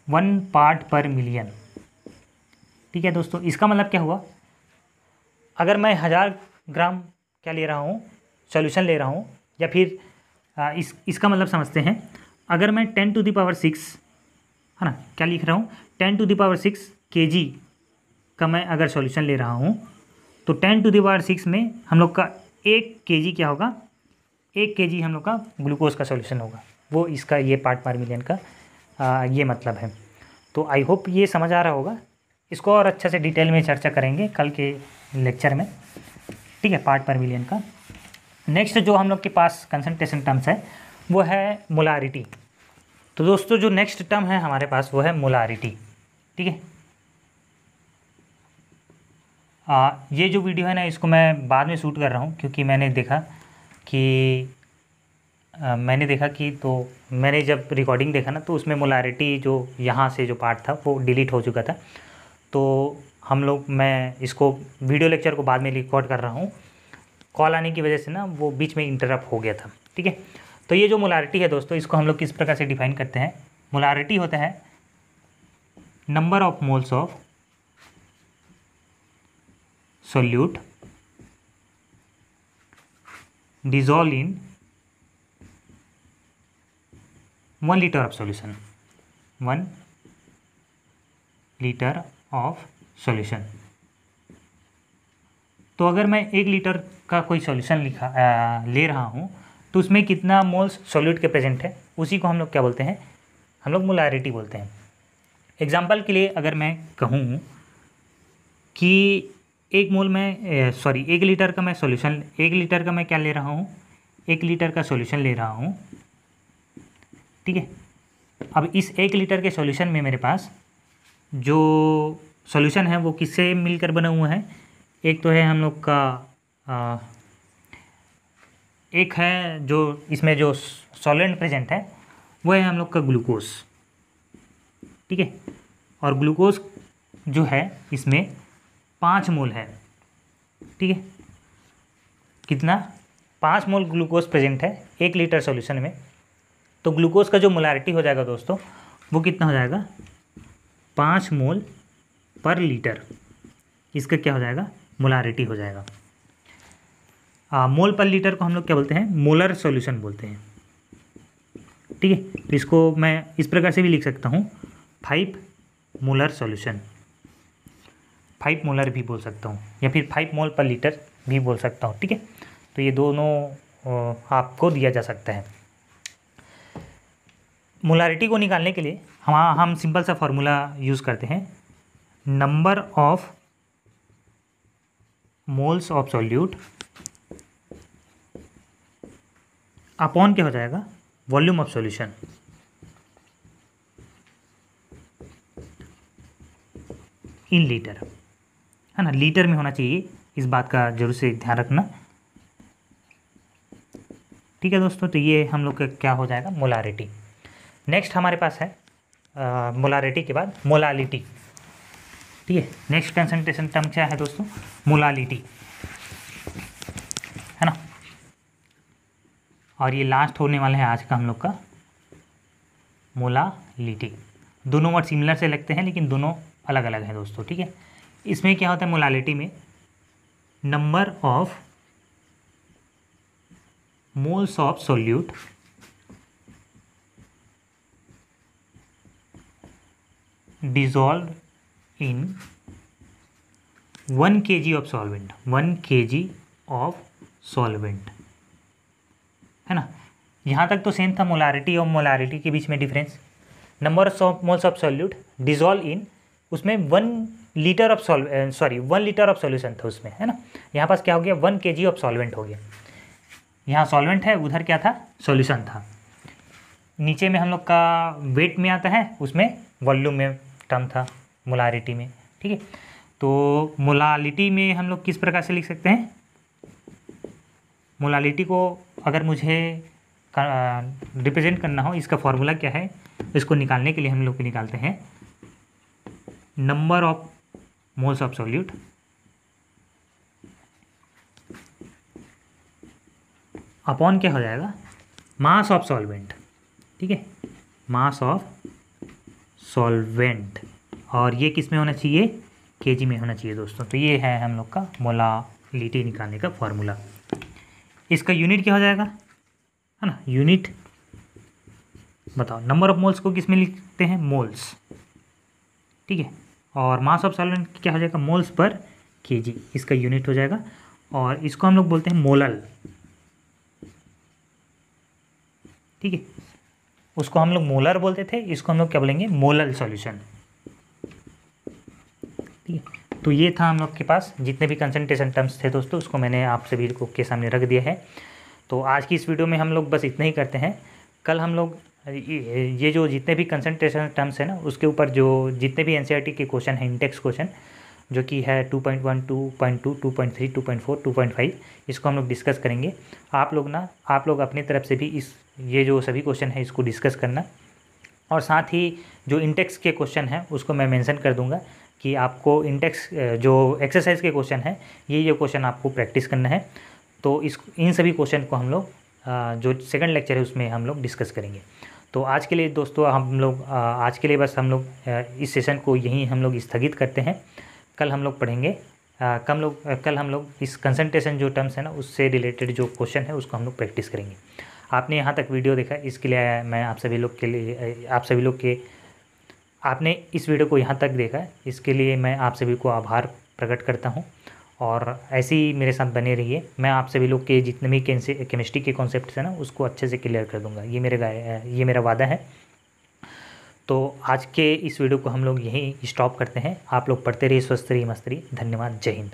1 पार्ट पर मिलियन। ठीक है दोस्तों, इसका मतलब क्या हुआ, अगर मैं 1000 ग्राम क्या ले रहा हूँ, सॉल्यूशन ले रहा हूँ, या फिर इसका मतलब समझते हैं, अगर मैं 10⁶ है ना, क्या लिख रहा हूँ 10⁶ kg का मैं अगर सॉल्यूशन ले रहा हूँ तो 10⁶ में हम लोग का 1 kg क्या होगा, 1 kg हम लोग का ग्लूकोज का सॉल्यूशन होगा, वो इसका ये पार्ट पर मिलियन का ये मतलब है। तो आई होप ये समझ आ रहा होगा। इसको और अच्छा से डिटेल में चर्चा करेंगे कल के लेक्चर में। ठीक है, पार्ट पर मिलियन का। नेक्स्ट जो हम लोग के पास कंसंट्रेशन टर्म्स है वो है मोलारिटी। तो दोस्तों जो नेक्स्ट टर्म है हमारे पास वो है मोलारिटी। ठीक है, ये जो वीडियो है ना, इसको मैं बाद में शूट कर रहा हूँ, क्योंकि मैंने देखा कि तो मैंने जब रिकॉर्डिंग देखा ना, तो उसमें मोलारिटी जो यहाँ से जो पार्ट था वो डिलीट हो चुका था। तो मैं इसको वीडियो लेक्चर को बाद में रिकॉर्ड कर रहा हूँ, कॉल आने की वजह से ना वो बीच में इंटरप्ट हो गया था। ठीक है, तो ये जो मोलारिटी है दोस्तों, इसको हम लोग किस प्रकार से डिफाइन करते हैं, मोलारिटी होता है number of moles of solute dissolved in 1 liter of solution, 1 liter of solution। तो अगर मैं 1 लीटर का कोई सॉल्यूशन ले रहा हूँ तो उसमें कितना मोल्स सॉल्यूट के प्रेजेंट है, उसी को हम लोग क्या बोलते हैं, हम लोग मोलारिटी बोलते हैं। एग्जाम्पल के लिए अगर मैं कहूँ कि 1 मोल में 1 लीटर का मैं सॉल्यूशन, 1 लीटर का मैं क्या ले रहा हूँ, 1 लीटर का सॉल्यूशन ले रहा हूँ, ठीक है। अब इस 1 लीटर के सॉल्यूशन में मेरे पास जो सॉल्यूशन है वो किससे मिलकर बना हुआ है, एक तो है हम लोग का एक है जो इसमें जो सॉल्वेंट प्रेजेंट है वो है हम लोग का ग्लूकोज, ठीक है। और ग्लूकोज जो है इसमें 5 मोल है, ठीक है। कितना, 5 मोल ग्लूकोज प्रेजेंट है 1 लीटर सॉल्यूशन में। तो ग्लूकोज का जो मोलारिटी हो जाएगा दोस्तों वो कितना हो जाएगा, 5 मोल पर लीटर, इसका क्या हो जाएगा, मोलारिटी हो जाएगा। मोल पर लीटर को हम लोग क्या बोलते हैं, मोलर सॉल्यूशन बोलते हैं, ठीक है। तो इसको मैं इस प्रकार से भी लिख सकता हूँ, 5 मोलर सॉल्यूशन, 5 मोलर भी बोल सकता हूँ या फिर 5 मोल पर लीटर भी बोल सकता हूँ, ठीक है। तो ये दोनों आपको दिया जा सकता है। मोलारिटी को निकालने के लिए हम सिंपल सा फॉर्मूला यूज़ करते हैं, number of moles of solute upon क्या हो जाएगा, volume of solution, in litre, है ना, लीटर में होना चाहिए, इस बात का जरूर से ध्यान रखना, ठीक है दोस्तों। तो ये हम लोग का क्या हो जाएगा, मोलारिटी। नेक्स्ट हमारे पास है मोलारिटी के बाद मोलालिटी, ठीक है। नेक्स्ट कंसंट्रेशन टर्म क्या है दोस्तों, मोलालिटी, है ना। और ये लास्ट होने वाला है आज का हम लोग का मोलालिटी। दोनों वर्ड सिमिलर से लगते हैं लेकिन दोनों अलग अलग हैं दोस्तों, ठीक है। इसमें क्या होता है, मोलालिटी में number of moles of solute dissolved in 1 kg of solvent, 1 kg of solvent, है ना। यहाँ तक तो सेम था, मोलारिटी और मोलारिटी के बीच में difference, number of moles of solute dissolve in, उसमें 1 litre of 1 litre of solution था उसमें, है ना। यहाँ पास क्या हो गया, 1 kg ऑफ सॉल्वेंट हो गया। यहाँ सॉल्वेंट है, उधर क्या था, सॉल्यूशन था। नीचे में हम लोग का वेट में आता है, उसमें वॉल्यूम में टर्म था मोलारिटी में, ठीक है। तो मोलालिटी में हम लोग किस प्रकार से लिख सकते हैं, मोलालिटी को अगर मुझे रिप्रेजेंट करना हो, इसका फॉर्मूला क्या है, इसको निकालने के लिए हम लोग निकालते हैं number of moles of solute upon क्या हो जाएगा, मास ऑफ सॉल्वेंट, ठीक है, मास ऑफ सॉल्वेंट। और ये किस में होना चाहिए, केजी में होना चाहिए दोस्तों। तो ये है हम लोग का मोलालिटी निकालने का फॉर्मूला। इसका यूनिट क्या हो जाएगा, है ना, यूनिट बताओ, नंबर ऑफ मोल्स को किस में लिखते हैं, मोल्स, ठीक है। और मास ऑफ सॉल्वेंट क्या हो जाएगा, मोल्स पर केजी, इसका यूनिट हो जाएगा। और इसको हम लोग बोलते हैं मोलल, ठीक है। उसको हम लोग मोलर बोलते थे, इसको हम लोग क्या बोलेंगे, मोलल सॉल्यूशन, ठीक है। तो ये था हम लोग के पास जितने भी कंसंट्रेशन टर्म्स थे दोस्तों, उसको मैंने आप सभी को के सामने रख दिया है। तो आज की इस वीडियो में हम लोग बस इतना ही करते हैं। कल हम लोग ये जो जितने भी कंसंट्रेशन टर्म्स है ना, उसके ऊपर जो जितने भी एनसीईआरटी के क्वेश्चन हैं, इंडेक्स क्वेश्चन जो कि है 2.1, 2.2, 2.3, 2.4, 2.5, इसको हम लोग डिस्कस करेंगे। आप लोग अपनी तरफ से भी ये जो सभी क्वेश्चन है इसको डिस्कस करना, और साथ ही जो इंडेक्स के क्वेश्चन हैं उसको मैं मेंशन कर दूंगा कि आपको इंडेक्स जो एक्सरसाइज के क्वेश्चन हैं ये क्वेश्चन आपको प्रैक्टिस करना है। तो इन सभी क्वेश्चन को हम लोग जो सेकंड लेक्चर है उसमें हम लोग डिस्कस करेंगे। तो आज के लिए दोस्तों आज के लिए बस हम लोग इस सेशन को यहीं हम लोग स्थगित करते हैं। कल हम लोग पढ़ेंगे, कल हम लोग इस कंसंट्रेशन जो टर्म्स है ना उससे रिलेटेड जो क्वेश्चन है उसको हम लोग प्रैक्टिस करेंगे। आपने यहाँ तक वीडियो देखा, इसके लिए मैं आप सभी लोग के आपने इस वीडियो को यहाँ तक देखा, इसके लिए मैं आप सभी को आभार प्रकट करता हूँ। और ऐसे ही मेरे साथ बने रहिए। मैं आप सभी लोग के जितने भी केमिस्ट्री के कॉन्सेप्ट्स हैं ना उसको अच्छे से क्लियर कर दूंगा, ये मेरा वादा है। तो आज के इस वीडियो को हम लोग यहीं स्टॉप करते हैं। आप लोग पढ़ते रहिए, स्वस्थ रहिए, मस्त रहिए। धन्यवाद। जय हिंद।